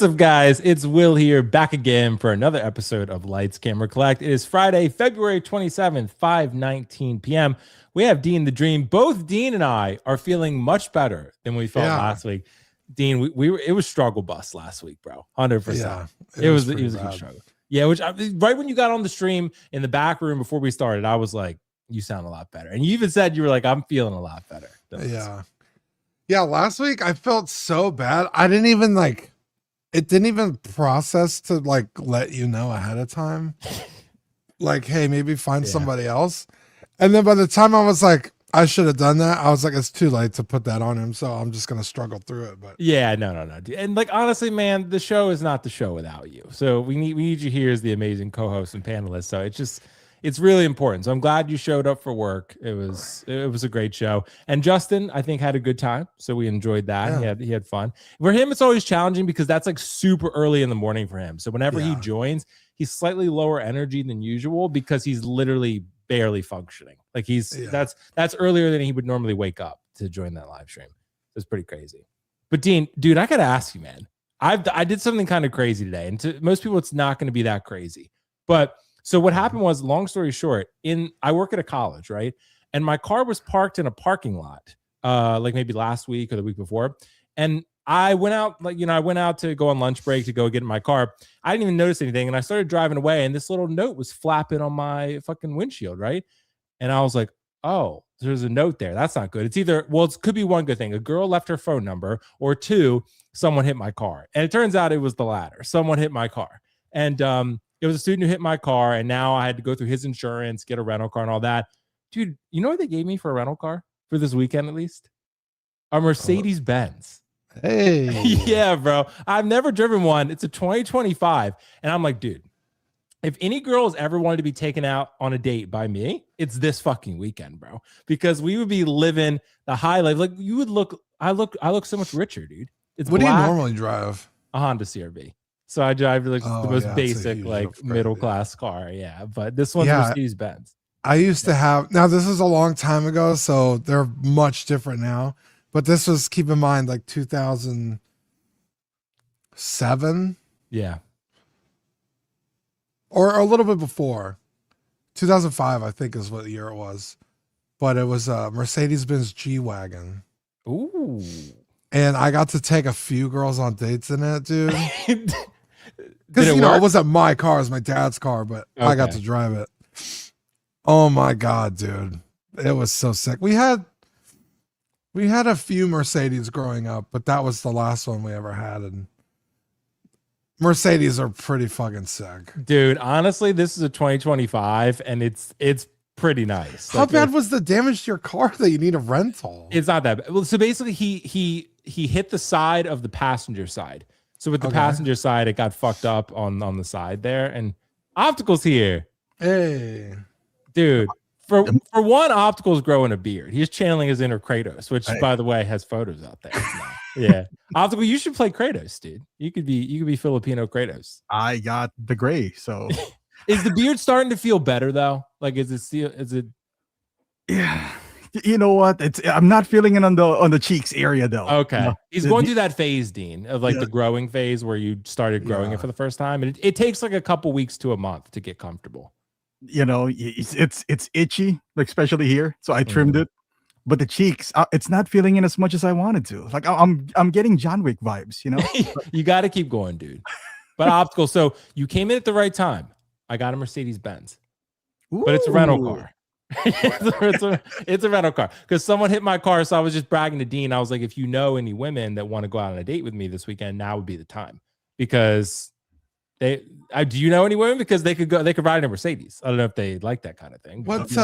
up, guys? It's Will here, back again for another episode of Lights Camera Collect. It is Friday, February 27th, 5:19 p.m. We have Dean the Dream. Both Dean and I are feeling much better than we felt last week. Dean, we were, it was struggle bus last week, bro. 100%. Yeah, it was a huge struggle. Yeah, right when you got on the stream in the back room before we started, I was like, you sound a lot better. And you even said you were like, I'm feeling a lot better. Yeah, last week I felt so bad. I didn't even it didn't even process to let you know ahead of time. Like, hey, maybe find somebody else. And then by the time I was like, I should have done that, I was like, it's too late to put that on him. So I'm just gonna struggle through it. But yeah, no. And honestly, man, the show is not the show without you. So we need you here as the amazing co-host and panelist. So it's really important. So I'm glad you showed up for work. It was a great show. And Justin, I think, had a good time. So we enjoyed that. Yeah. He had fun. For him, it's always challenging because that's like super early in the morning for him. So whenever he joins, he's slightly lower energy than usual because he's literally barely functioning. Like that's earlier than he would normally wake up to join that live stream. It's pretty crazy. But Dean, dude, I gotta ask you, man. I did something kind of crazy today. And to most people, it's not going to be that crazy. But so what happened was, long story short, I work at a college, right? And my car was parked in a parking lot, like maybe last week or the week before. And I went out, I went out to go on lunch break to go get in my car. I didn't even notice anything. And I started driving away, and this little note was flapping on my fucking windshield, right? And I was like, oh, there's a note there. That's not good. It's either, well, it could be one good thing. A girl left her phone number, or two, someone hit my car. And it turns out it was the latter. Someone hit my car. And it was a student who hit my car, and now I had to go through his insurance, get a rental car and all that. Dude, you know what they gave me for a rental car for this weekend, at least? A Mercedes Benz. Hey. Yeah, bro. I've never driven one. It's a 2025. And I'm like, dude, if any girls ever wanted to be taken out on a date by me, it's this fucking weekend, bro. Because we would be living the high life. Like, you would look, I look so much richer, dude. It's what black, do you normally drive? A Honda CRV. So I drive the most basic, middle class car. Yeah. But this one's Mercedes Benz. I used to have, now this is a long time ago, so they're much different now. But this was, keep in mind, 2007. Yeah. Or a little bit before. 2005, I think, is what year it was. But it was a Mercedes-Benz G-Wagon. Ooh. And I got to take a few girls on dates in it, dude. Because, it wasn't my car, it was my dad's car, but I got to drive it. Oh, my God, dude. It was so sick. We had a few Mercedes growing up, but that was the last one we ever had. And Mercedes are pretty fucking sick. Dude, honestly, this is a 2025, and it's pretty nice. How bad was the damage to your car that you need a rental? It's not that bad. Well, so basically he hit the side of the passenger side. So with the passenger side, it got fucked up on the side there. And Optical's here. Hey. Dude. For one, Optical's growing a beard. He's channeling his inner Kratos, which, by the way, has photos out there. Yeah, Optical, you should play Kratos, dude. You could be Filipino Kratos. I got the gray. So, is the beard starting to feel better though? Like, is it? Yeah. You know what? I'm not feeling it on the cheeks area though. Okay, he's going through that phase, Dean, of the growing phase where you started growing it for the first time, and it takes like a couple weeks to a month to get comfortable. It's itchy, especially here, so I trimmed it, but the cheeks, it's not feeling in as much as I wanted to. Like, I'm getting John Wick vibes, You got to keep going, dude. But Optical, so you came in at the right time. I got a Mercedes Benz, but it's a rental car. It's a rental car because someone hit my car, so I was just bragging to Dean. I was like, if you know any women that want to go out on a date with me this weekend, now would be the time, because do you know any women? Because they could ride in a Mercedes. I don't know if they like that kind of thing. What's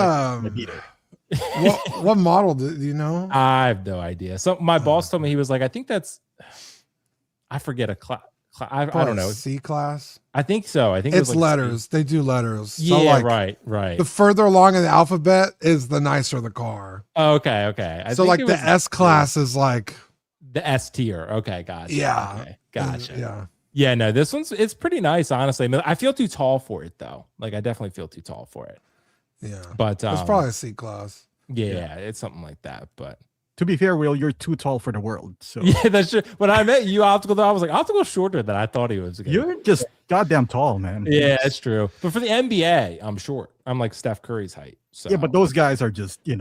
what model do you know? I have no idea. So my boss told me, he was like, I think I forget a class. I don't know. C class. I think so. I think it's letters. They do letters. Yeah, so right. The further along in the alphabet is the nicer the car. Oh, okay. So the S class is like the S tier. Okay, gotcha. Yeah. Okay, gotcha. Yeah. No, it's pretty nice, honestly. I mean, I feel too tall for it though. Like, I definitely feel too tall for it. Yeah. But it's probably a C class. Yeah, it's something like that. But To be fair, Will, you're too tall for the world. So Yeah, that's true. When I met you, Optical, though, I was like, Optical shorter than I thought he was. you're just goddamn tall, man. Yeah, that's true. But for the NBA, I'm short. I'm like Steph Curry's height. So Yeah, but those guys are just, like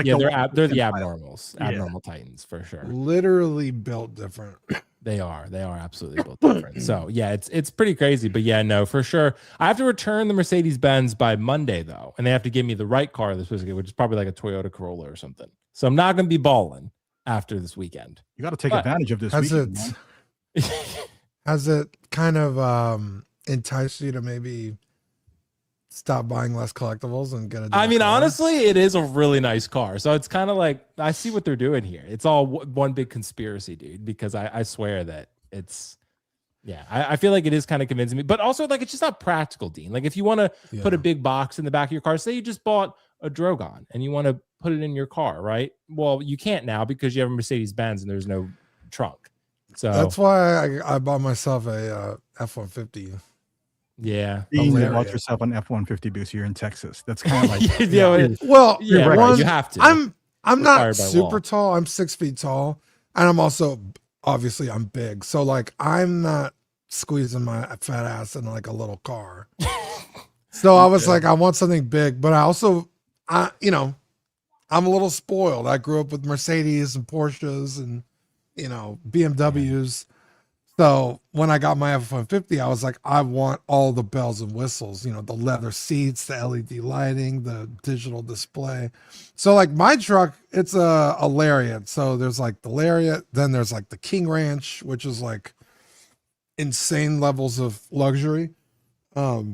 yeah, the they're the empire. abnormals, Yeah. abnormal titans for sure. Literally built different. They are absolutely built different. So yeah, it's pretty crazy. But yeah, no, for sure. I have to return the Mercedes-Benz by Monday though, and they have to give me the right car this weekend, which is probably like a Toyota Corolla or something. So I'm not gonna be balling after this weekend. You got to take advantage of this weekend. Has it kind of enticed you to maybe stop buying less collectibles and get a I mean, car? honestly, it is a really nice car. So it's kind of like, I see what they're doing here. It's all one big conspiracy, dude, because I swear that it's, yeah, I feel like it is kind of convincing me, but also like, it's just not practical, Dean. Like if you want to put a big box in the back of your car, say you just bought a Drogon and you want to put it in your car, right? Well, you can't now because you have a Mercedes-Benz and there's no trunk. So that's why I bought myself a F-150. Yeah. You bought yourself an F-150 because you're in Texas. That's kind of like well, right, you have to. I'm not super tall. I'm 6 feet tall, and I'm also obviously I'm big. So like I'm not squeezing my fat ass in like a little car. So I was like, I want something big, but I also I'm a little spoiled. I grew up with Mercedes and Porsches and BMWs. So when I got my F-150, I was like, I want all the bells and whistles, the leather seats, the LED lighting, the digital display. So like my truck, it's a Lariat. So there's like the Lariat, then there's like the King Ranch, which is like insane levels of luxury. But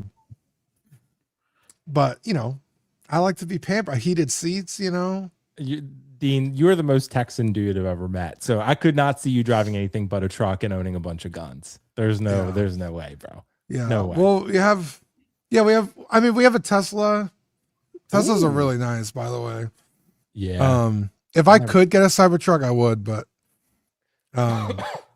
I like to be pampered. Heated seats, Dean, you're the most Texan dude I've ever met. So I could not see you driving anything but a truck and owning a bunch of guns. There's no way, bro. Yeah. No way. Well, we have a Tesla. Teslas are really nice, by the way. Yeah. If I could get a Cybertruck, I would, but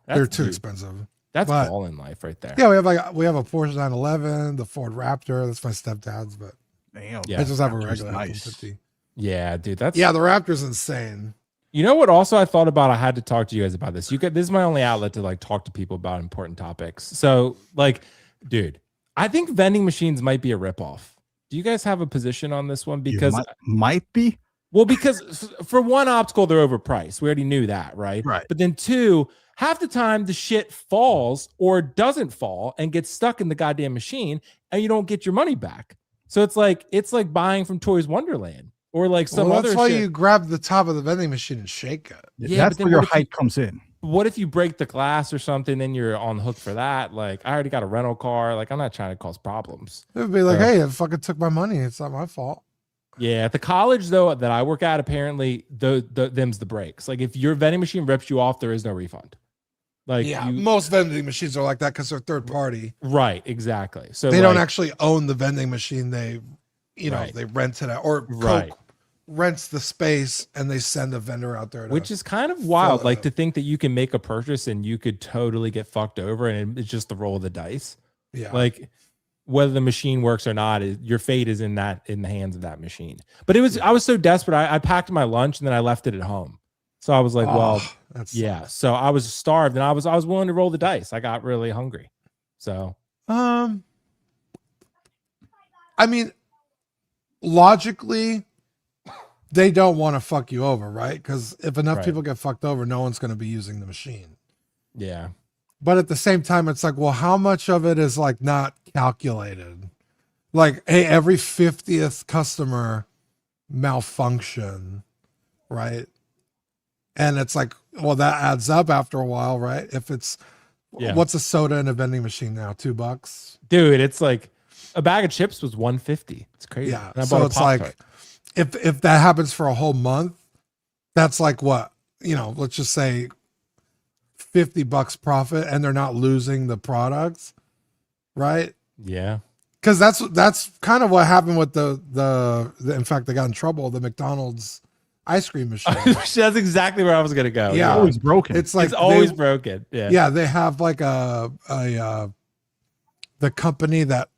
they're too expensive. That's all in life right there. Yeah, we have a Porsche 911, the Ford Raptor. That's my stepdad's, but damn. I just have a regular nice. F-150. Yeah, dude. The Raptor's insane. You know what? Also, I thought about. I had to talk to you guys about this. This is my only outlet to like talk to people about important topics. So, like, dude, I think vending machines might be a ripoff. Do you guys have a position on this one? Because might be. Well, because for one, Optical, they're overpriced. We already knew that, right? Right. But then two, half the time the shit falls or doesn't fall and gets stuck in the goddamn machine, and you don't get your money back. So it's like buying from Toys Wonderland. Or like some other shit. That's why you grab the top of the vending machine and shake it. Yeah, that's where your height comes in. What if you break the glass or something, then you're on the hook for that? Like, I already got a rental car. Like, I'm not trying to cause problems. It would be like, hey, I fucking took my money. It's not my fault. Yeah, at the college, though, that I work at, apparently, them's the breaks. Like, if your vending machine rips you off, there is no refund. Like, most vending machines are like that because they're third party. Right, exactly. So they don't actually own the vending machine. They, they rent it out. Or Coke rents the space and they send a vendor out there. Which is kind of wild, like to think that you can make a purchase and you could totally get fucked over and it's just the roll of the dice. Yeah. Like whether the machine works or not, your fate is in the hands of that machine. But I was so desperate. I packed my lunch and then I left it at home. So I was like, so I was starved and I was willing to roll the dice. I got really hungry. So, I mean, logically, they don't want to fuck you over, right? Because if enough people get fucked over, no one's going to be using the machine. Yeah. But at the same time, it's like, well, how much of it is like not calculated? Like, hey, every 50th customer malfunction, right? And it's like, well, that adds up after a while, right? If it's, what's a soda in a vending machine now? $2? Dude, it's like a bag of chips was $1.50. It's crazy. Yeah. So it's like, if that happens for a whole month, that's like what, let's just say $50 profit and they're not losing the products, right? Yeah. Because that's kind of what happened with the in fact, they got in trouble, the McDonald's ice cream machine. That's exactly where I was going to go. Yeah. It's always broken. It's like it's always broken. Yeah. Yeah. They have like the company that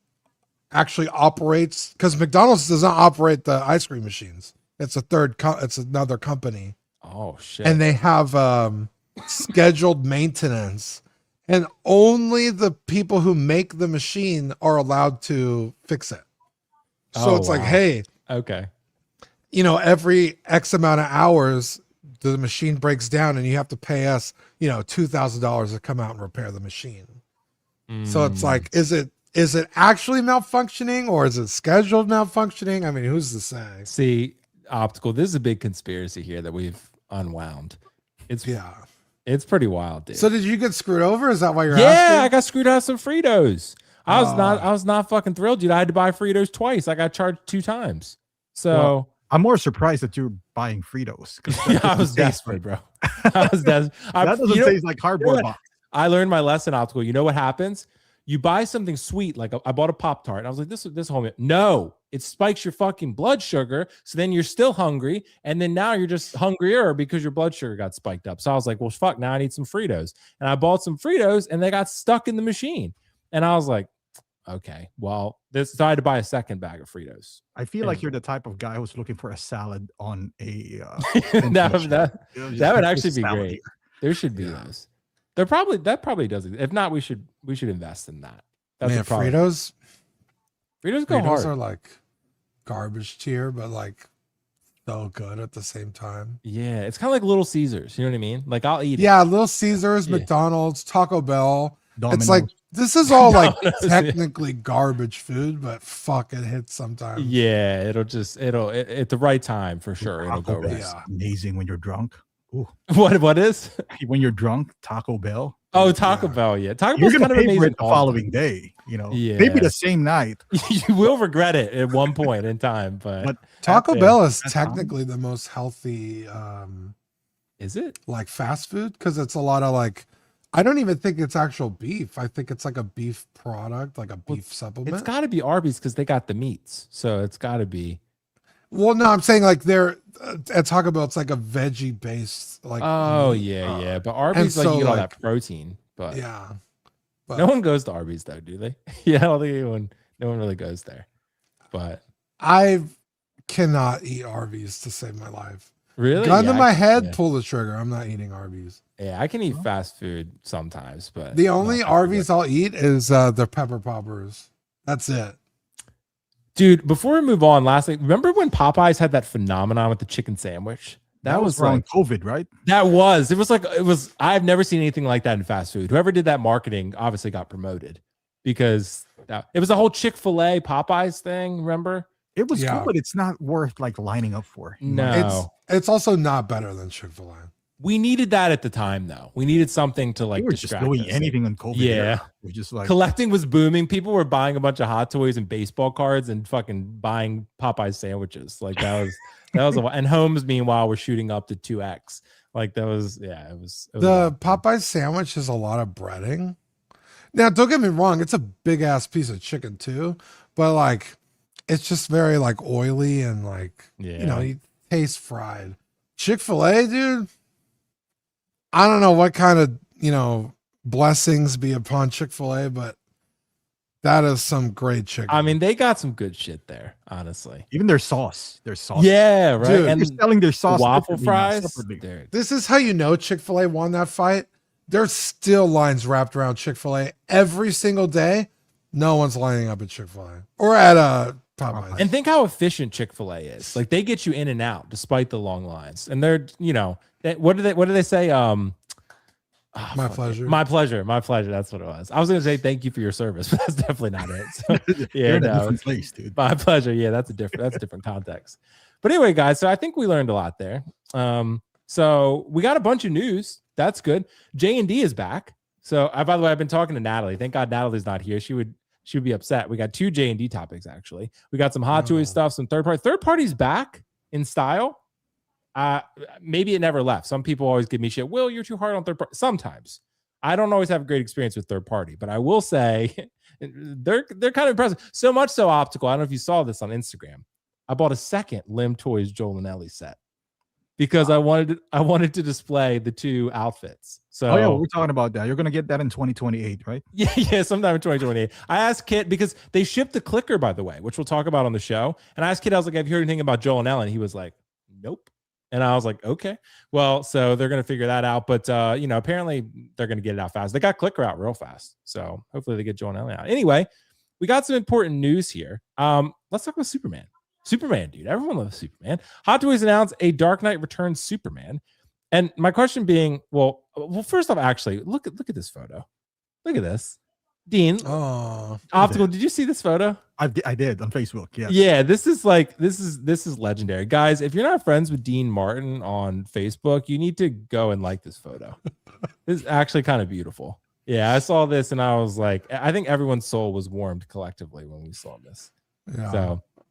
actually operates, because McDonald's does not operate the ice cream machines. It's another company Oh shit. and they have scheduled maintenance, and only the people who make the machine are allowed to fix it. So Oh, it's like, wow. hey, Okay. every X amount of hours, the machine breaks down and you have to pay us, $2,000 to come out and repair the machine. So it's like, is it actually malfunctioning or is it scheduled malfunctioning? I mean, who's to say? See, Optical, this is a big conspiracy here that we've unwound. It's pretty wild, dude. So did you get screwed over? Is that why you're yeah, asking? I got screwed out of some Fritos. I was not fucking thrilled, dude. I had to buy Fritos twice. I got charged 2 times. So Well, I'm more surprised that you're buying Fritos. yeah, I was desperate, bro. I was desperate. That doesn't taste like cardboard box. I learned my lesson, Optical. You know what happens? You buy something sweet, like I bought a Pop-Tart. And I was like, this home. No, it spikes your fucking blood sugar. So then you're still hungry. And then now you're just hungrier because your blood sugar got spiked up. So I was like, well, fuck, now I need some Fritos. And I bought some Fritos and they got stuck in the machine. And I was like, okay, well, so I had to buy a second bag of Fritos. I feel like you're the type of guy who's looking for a salad on a that would actually be salad great. here. There should be those. That probably does exist. If not, we should invest in that. That's Man, a problem. Fritos go hard. are like garbage tier, but like so good at the same time. Yeah, it's kind of like Little Caesars. You know what I mean? Like I'll eat it. Yeah, Little Caesars, Yeah. McDonald's, Taco Bell. Domino's. It's like this is all like Domino's, yeah. technically garbage food, but fuck, it hits sometimes. Yeah, it'll at the right time for sure. It'll Taco go Bell right. is amazing when you're drunk. Ooh. What is? When you're drunk, Taco Bell. Oh, Taco Bell. Yeah, Taco You're Bell's gonna kind of pay for amazing. it the following day. Maybe Yeah. the same night. You will regret it at one point in time, but Taco at Bell is that time- technically the most healthy is it? like fast food because it's a lot of like I don't even think it's actual beef. I think it's like a beef product, like a beef supplement. It's got to be Arby's because they got the meats, so it's got to be. Well, no, I'm saying like they're at Taco Bell, it's like a veggie based like. Oh meat. yeah, but Arby's like so, you get all like, that protein, but Yeah, but no one goes to Arby's though, do they? Yeah, I don't think no one really goes there. But I cannot eat Arby's to save my life. really, Gun to Yeah, my head, yeah. pull the trigger. I'm not eating Arby's. Yeah, I can eat fast food sometimes, but The only not Arby's I'll eat is the pepper poppers. That's it. Dude, before we move on, lastly, remember when Popeyes had that phenomenon with the chicken sandwich? That was around like COVID, right? it was I've never seen anything like that in fast food. Whoever did that marketing obviously got promoted because it was a whole Chick-fil-A Popeyes thing, remember? It was Yeah. cool, but it's not worth like lining up for. No. It's also not better than Chick-fil-A. We needed that at the time though. We needed something to like We were just distract doing us. anything on COVID. Yeah. era. We're just like Collecting was booming. People were buying a bunch of hot toys and baseball cards and fucking buying Popeyes sandwiches. Like that was and homes meanwhile were shooting up to 2x. Like that was it was The Popeyes sandwich has a lot of breading. Now, don't get me wrong, it's a big ass piece of chicken too, but like it's just very like oily and like you taste fried. Chick-fil-A, dude. I don't know what kind of blessings be upon Chick-fil-A, but that is some great chicken. I mean, they got some good shit there, honestly. even their sauce. Their sauce. Yeah, right. Dude, and They're selling their sauce. waffle differently now, fries. separately. Dude. this is how you know Chick-fil-A won that fight. There's still lines wrapped around Chick-fil-A every single day. No one's lining up at Chick-fil-A or at Popeyes. And think how efficient Chick-fil-A is. Like they get you in and out despite the long lines. And they're, what do they say? My pleasure. My pleasure. That's what it was. I was gonna say thank you for your service, but that's definitely not it. So, You're yeah, in a no, different place, dude. my pleasure. Yeah, that's a different context. But anyway, guys, so I think we learned a lot there. So we got a bunch of news. That's good. J&D is back. So by the way, I've been talking to Natalie. Thank God Natalie's not here. She would be upset. We got 2 J&D topics actually. We got some hot toy stuff, some third party. Third party's back in style. Maybe it never left. Some people always give me shit. Will, you're too hard on third party. Sometimes I don't always have a great experience with third party, but I will say they're kind of impressive. So much so optical. I don't know if you saw this on Instagram. I bought a second Lim Toys Joel and Ellie set because I wanted to display the 2 outfits. So Oh yeah, we're talking about that. You're gonna get that in 2028, right? yeah, sometime in 2028. I asked Kit because they shipped the clicker, by the way, which we'll talk about on the show. And I asked Kit, I was like, "Have you heard anything about Joel and Ellen?" He was like, "Nope." And I was like, okay, well, so they're going to figure that out. But, apparently they're going to get it out fast. They got Clicker out real fast. So hopefully they get Joe and Ellie out. Anyway, we got some important news here. Let's talk about Superman. Superman, dude. Everyone loves Superman. Hot Toys announced a Dark Knight Returns Superman. And my question being, well, first off, actually, look at this photo. Look at this. Dean, Optical, did you see this photo? I did on Facebook. Yes. Yeah, this is legendary. Guys, if you're not friends with Dean Martin on Facebook, you need to go and like this photo. This is actually kind of beautiful. Yeah, I saw this and I was like, I think everyone's soul was warmed collectively when we saw this.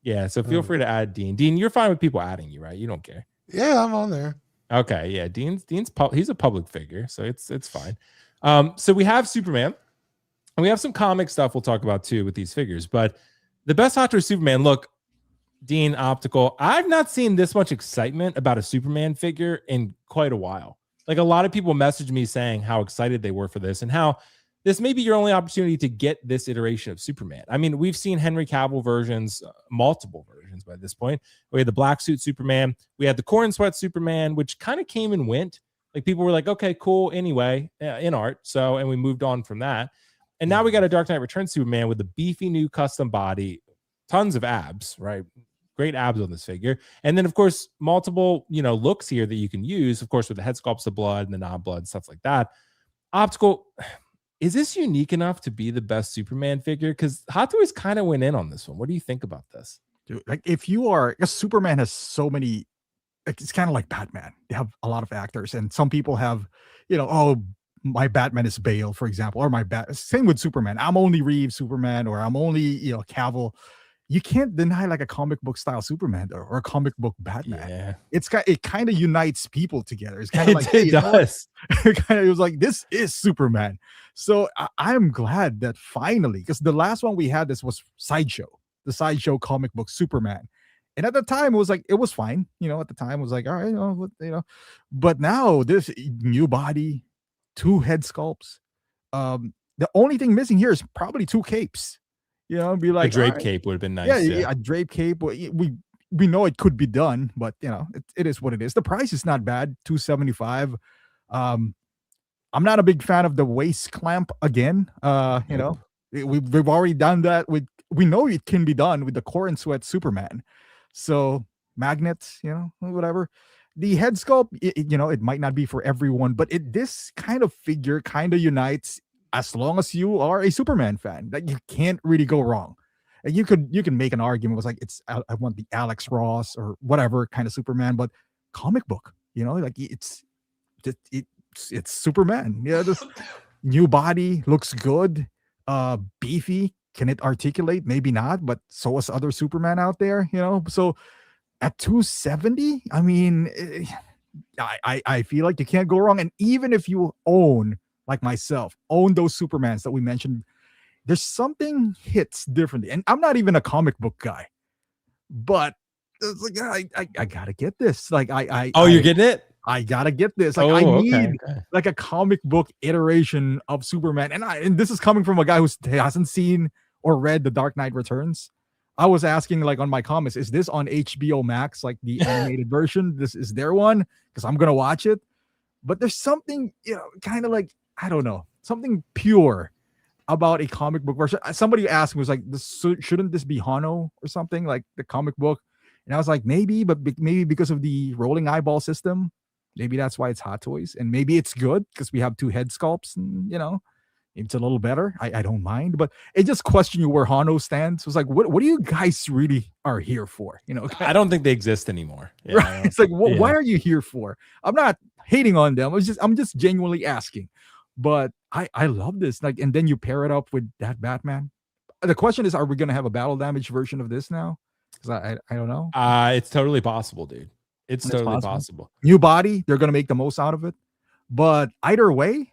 Yeah. So feel free to add Dean. Dean, you're fine with people adding you, right? You don't care. Yeah, I'm on there. Okay, yeah. Dean's he's a public figure, so it's fine. So we have Superman. And we have some comic stuff we'll talk about too with these figures. But the best Hot Toys Superman, look, Dean, Optical, I've not seen this much excitement about a Superman figure in quite a while. Like a lot of people messaged me saying how excited they were for this and how this may be your only opportunity to get this iteration of Superman. I mean, we've seen Henry Cavill versions, multiple versions by this point. We had the black suit Superman. We had the corn sweat Superman, which kind of came and went. Like people were like, okay, cool. Anyway, Inart. So, and we moved on from that. And now we got a Dark Knight Returns Superman with a beefy new custom body, tons of abs, right? Great abs on this figure. And then, of course, multiple, looks here that you can use, of course, with the head sculpts, the blood and the non-blood, stuff like that. Optical, is this unique enough to be the best Superman figure? Because Hot Toys kind of went in on this one. What do you think about this? Dude, like because Superman has so many, it's kind of like Batman. They have a lot of actors, and some people have, my Batman is Bale, for example, or same with Superman. I'm only Reeves Superman, or I'm only, Cavill. You can't deny like a comic book style Superman or a comic book Batman. Yeah. It kind of unites people together. It's kind of like, it does. It was like, this is Superman. So I'm glad that finally, because the last one we had, this was the Sideshow comic book Superman. And at the time, it was like, it was fine. At the time, it was like, all right, but now this new body, 2 head sculpts. The only thing missing here is probably 2 capes. Be like a drape cape would have been nice. Yeah, a drape cape. We know it could be done, but it is what it is. The price is not bad, $275. I'm not a big fan of the waist clamp again. We've already done that we know it can be done with the core and sweat Superman. So magnets, whatever. The head sculpt, it might not be for everyone, but this kind of figure kind of unites as long as you are a Superman fan. Like you can't really go wrong. And you can make an argument. It was like, I want the Alex Ross or whatever kind of Superman, but comic book, like it's Superman. Yeah, this new body looks good, beefy. Can it articulate? Maybe not, but so is other Superman out there, so. At $270, I mean, I feel like you can't go wrong. And even if you own, like myself, those Supermans that we mentioned, there's something hits differently. And I'm not even a comic book guy, but it's like I gotta get this. Like you're getting it? I gotta get this. Like I need like a comic book iteration of Superman. And this is coming from a guy who hasn't seen or read The Dark Knight Returns. I was asking like on my comments, is this on HBO Max, like the animated version? This is their one, because I'm going to watch it. But there's something, kind of like, I don't know, something pure about a comic book version. Somebody asked me, was like, shouldn't this be Hano or something like the comic book? And I was like, maybe, but maybe because of the rolling eyeball system, maybe that's why it's Hot Toys. And maybe it's good because we have 2 head sculpts and, it's a little better. I don't mind, but it just questioned you where Hano stands. It was like, what do you guys really are here for? I don't think they exist anymore. Yeah, right? It's like, why are you here for? I'm not hating on them. I'm just genuinely asking. But I love this. Like, and then you pair it up with that Batman. The question is, are we gonna have a battle damage version of this now? Because I don't know. It's totally possible, dude. It's totally possible. New body, they're gonna make the most out of it. But either way,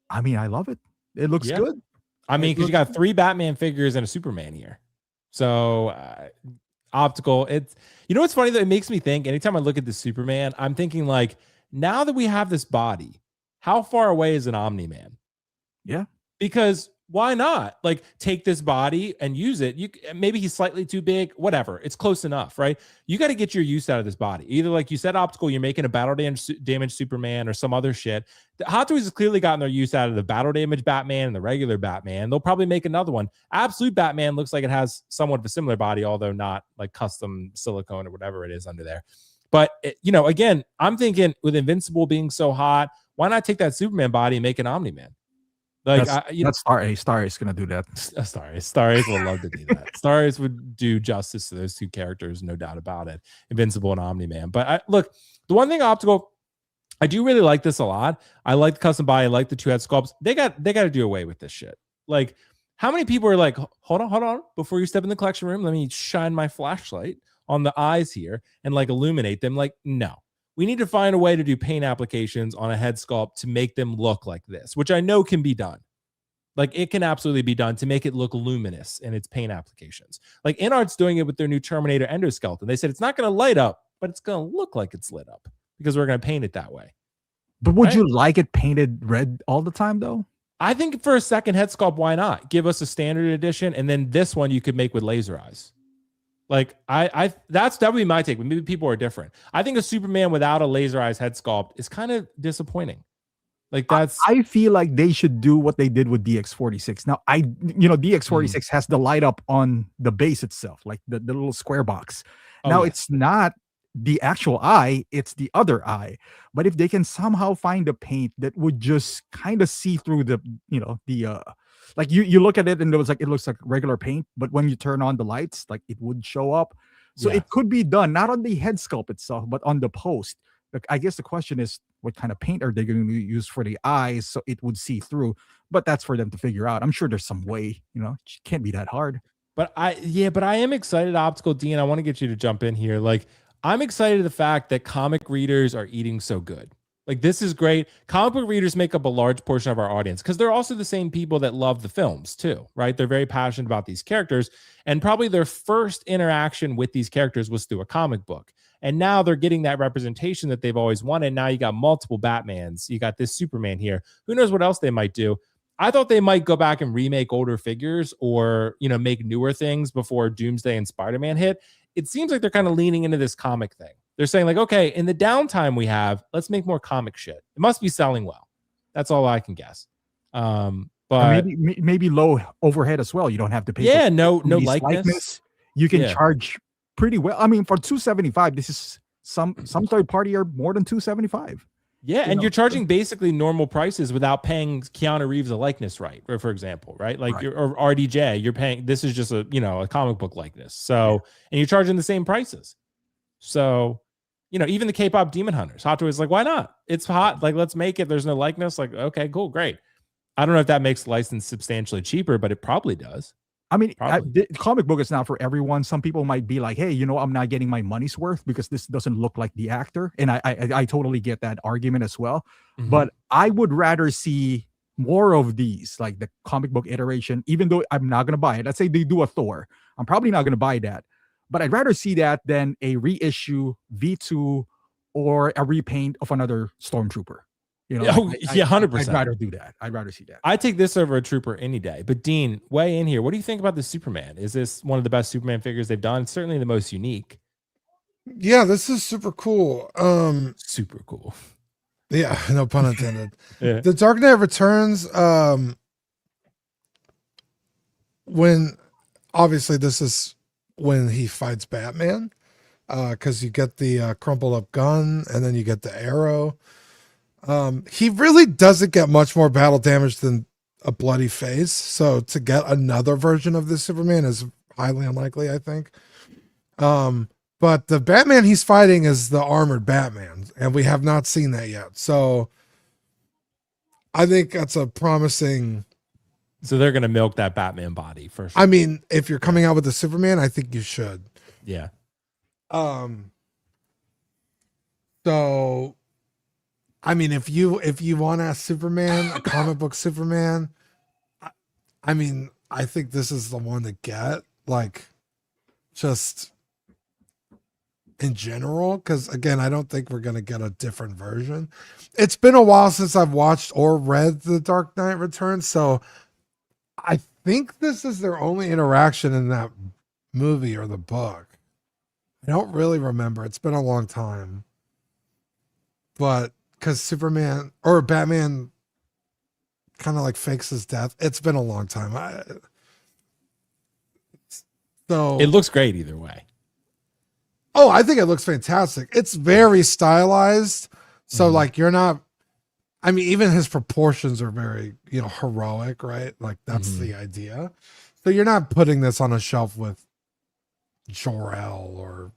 I mean, I love it. It looks good. I mean, because you got 3 Batman figures and a Superman here. So Optical, it's what's funny that it makes me think anytime I look at the Superman, I'm thinking like, now that we have this body, how far away is an Omni-Man? Yeah. Because why not? Like, take this body and use it. Maybe he's slightly too big, whatever. It's close enough, right? You got to get your use out of this body. Either, like you said, Optical, you're making a battle damage Superman or some other shit. The Hot Toys has clearly gotten their use out of the battle damage Batman and the regular Batman. They'll probably make another one. Absolute Batman looks like it has somewhat of a similar body, although not like custom silicone or whatever it is under there. But, again, I'm thinking with Invincible being so hot, why not take that Superman body and make an Omni-Man? Like, that's Star Ace. Star Ace gonna do that. Star Ace would love to do that. Star Ace would do justice to those two characters, no doubt about it. Invincible and Omni-Man. But look, the one thing Optical, I do really like this a lot. I like the custom body. I like the 2 head sculpts. They got to do away with this shit. Like, how many people are like, hold on, before you step in the collection room, let me shine my flashlight on the eyes here and like illuminate them. Like, no. We need to find a way to do paint applications on a head sculpt to make them look like this, which I know can be done. Like, it can absolutely be done to make it look luminous in its paint applications. Like, Inart's doing it with their new Terminator endoskeleton. They said it's not going to light up, but it's going to look like it's lit up because we're going to paint it that way. But would you like it painted red all the time, though? I think for a second head sculpt, why not? Give us a standard edition, and then this one you could make with laser eyes. Like, that would be my take, but maybe people are different. I think a Superman without a laser eyes head sculpt is kind of disappointing. Like, I feel like they should do what they did with DX46. Now, DX46 has the light up on the base itself, like the little square box. Now, it's not the actual eye, it's the other eye. But if they can somehow find a paint that would just kind of see through like you look at it and it looks like regular paint, but when you turn on the lights, like it would show up. So it could be done not on the head sculpt itself, but on the post. Like, I guess the question is, what kind of paint are they going to use for the eyes so it would see through? But that's for them to figure out. I'm sure there's some way, it can't be that hard. But I am excited, Optical Dean. I want to get you to jump in here. Like, I'm excited the fact that comic readers are eating so good. Like, this is great. Comic book readers make up a large portion of our audience because they're also the same people that love the films too, right? They're very passionate about these characters, and probably their first interaction with these characters was through a comic book. And now they're getting that representation that they've always wanted. Now you got multiple Batmans. You got this Superman here. Who knows what else they might do? I thought they might go back and remake older figures or, make newer things before Doomsday and Spider-Man hit. It seems like they're kind of leaning into this comic thing. They're saying like, okay, in the downtime we have, let's make more comic shit. It must be selling well. That's all I can guess. But maybe low overhead as well. You don't have to pay. Yeah, no likeness. You can charge pretty well. I mean, for $275, this is some third party are more than $275. Yeah, and you're charging basically normal prices without paying Keanu Reeves a likeness right, or for example, right? Like or RDJ, you're paying. This is just a comic book likeness. So and you're charging the same prices. So even the K-pop Demon Hunters, Hot Toys, like, why not? It's hot. Like, let's make it. There's no likeness. Like, okay, cool, great. I don't know if that makes the license substantially cheaper, but it probably does. I mean, the comic book is not for everyone. Some people might be like, hey, I'm not getting my money's worth because this doesn't look like the actor. And I totally get that argument as well. Mm-hmm. But I would rather see more of these, like the comic book iteration, even though I'm not going to buy it. Let's say they do a Thor. I'm probably not going to buy that. But I'd rather see that than a reissue V2 or a repaint of another Stormtrooper. 100%. I'd rather do that. I'd rather see that. I take this over a Trooper any day. But Dean, weigh in here. What do you think about the Superman? Is this one of the best Superman figures they've done? It's certainly the most unique. Yeah, this is super cool. Super cool. Yeah, no pun intended. The Dark Knight Returns. When obviously this is when he fights Batman, because you get the crumpled up gun and then you get the arrow. He really doesn't get much more battle damage than a bloody face. So to get another version of this Superman is highly unlikely, I think. But the Batman he's fighting is the armored Batman, and we have not seen that yet. So I think that's a promising. So they're going to milk that Batman body for sure. I mean, if you're coming out with a Superman, I think you should. Yeah. So, I mean, if you want a Superman, a comic book Superman, I mean, I think this is the one to get. Like, just in general, because again, I don't think we're gonna get a different version. It's been a while since I've watched or read The Dark Knight Returns, so I think this is their only interaction in that movie or the book. I don't really remember. It's been a long time. But because Superman or Batman kind of like fakes his death, it's been a long time. So it looks great either way. Oh, I think it looks fantastic. It's very stylized. So like you're not, I mean, even his proportions are very, heroic, right? Like that's the idea. So you're not putting this on a shelf with Jor-El or,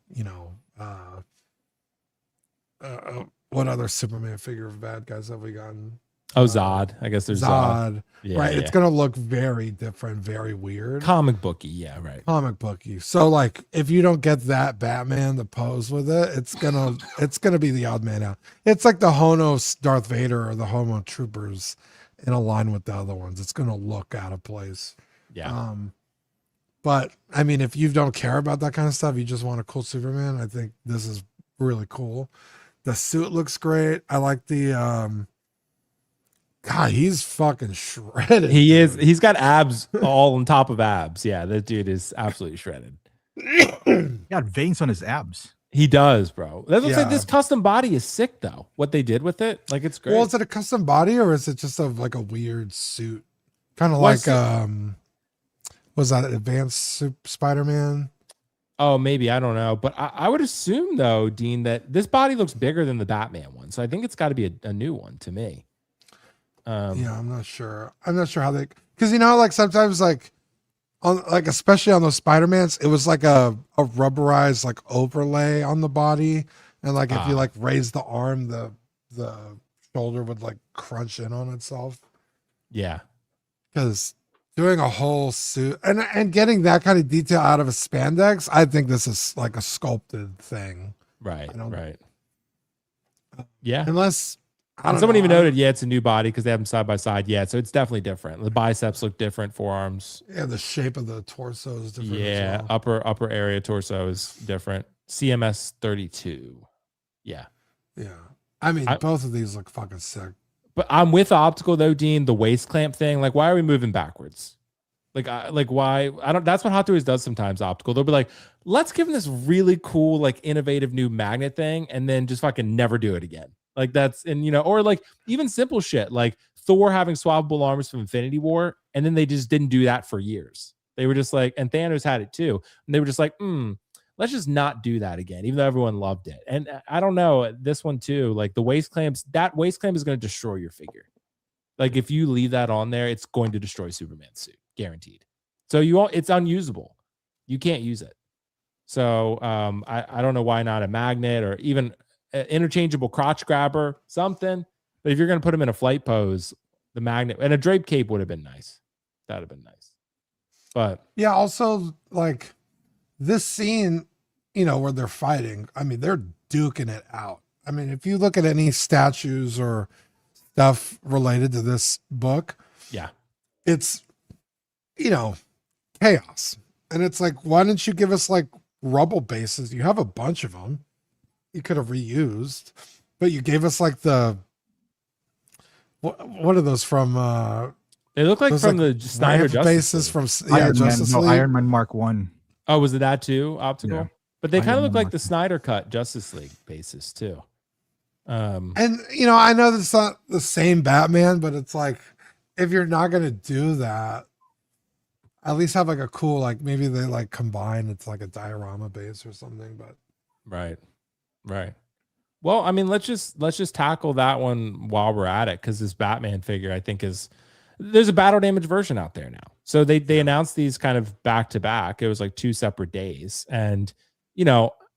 what other Superman figure of bad guys have we gotten? Oh, Zod. I guess there's Zod. Yeah, right. Yeah. It's going to look very different, very weird. Comic booky. Yeah, right. Comic booky. So like if you don't get that Batman to pose with it, it's going to be the odd man out. It's like the Hono Darth Vader or the Homo Troopers in a line with the other ones. It's going to look out of place. Yeah. But I mean, if you don't care about that kind of stuff, you just want a cool Superman, I think this is really cool. The suit looks great. I like the God, he's fucking shredded. He is. He's got abs all on top of abs. Yeah, that dude is absolutely shredded. He got veins on his abs. He does, bro. That looks like this custom body is sick, though. What they did with it, like it's great. Well, is it a custom body or is it just like a weird suit? Kind of like was that Advanced Spider-Man? Oh, maybe, I don't know, but I would assume though, Dean, that this body looks bigger than the Batman one, so I think it's got to be a new one to me. Yeah, I'm not sure. I'm not sure how they, because like sometimes like on like especially on those Spider-Mans, it was like a rubberized like overlay on the body, and like if you like raise the arm, the shoulder would like crunch in on itself. Yeah, because doing a whole suit and getting that kind of detail out of a spandex, I think this is like a sculpted thing. Right. Right. Yeah. Unless. Someone even noted, it's a new body because they have them side by side. Yeah, so it's definitely different. The biceps look different, forearms. Yeah, the shape of the torso is different. Yeah, as well. upper area torso is different. CMS 32. Yeah. Yeah. I mean, both of these look fucking sick. But I'm with optical though, Dean. The waist clamp thing, like, why are we moving backwards? Like why? I don't. That's what Hot Toys does sometimes. Optical, they'll be like, let's give them this really cool, like, innovative new magnet thing, and then just fucking never do it again. Like that's, and or like even simple shit like Thor having swappable arms from Infinity War, and then they just didn't do that for years. They were just like, and Thanos had it too, and they were just like, let's just not do that again, even though everyone loved it. And I don't know, this one too, like the waist clamps, that waist clamp is going to destroy your figure. Like if you leave that on there, it's going to destroy Superman's suit, guaranteed. So it's unusable. You can't use it. So I don't know why not a magnet or even interchangeable crotch grabber, something. But if you're going to put him in a flight pose, the magnet and a drape cape would have been nice. That would have been nice. But yeah, also like this scene, where they're fighting, I mean, they're duking it out. I mean, if you look at any statues or stuff related to this book, yeah, it's, chaos. And it's like, why didn't you give us like rubble bases? You have a bunch of them. You could have reused, but you gave us like what are those from? They look like from the Snyder bases from Justice League. Iron Man Mark 1. Oh, was it that too? Optical, yeah. But they kind of look like the Snyder Cut Justice League bases too. And I know that's not the same Batman, but it's like if you're not gonna do that, at least have like a cool, like maybe they like combine. It's like a diorama base or something, but Right. Well, I mean, let's just tackle that one while we're at it, because this Batman figure, I think, there's a battle damage version out there now. So they announced these kind of back to back. It was like 2 separate days, and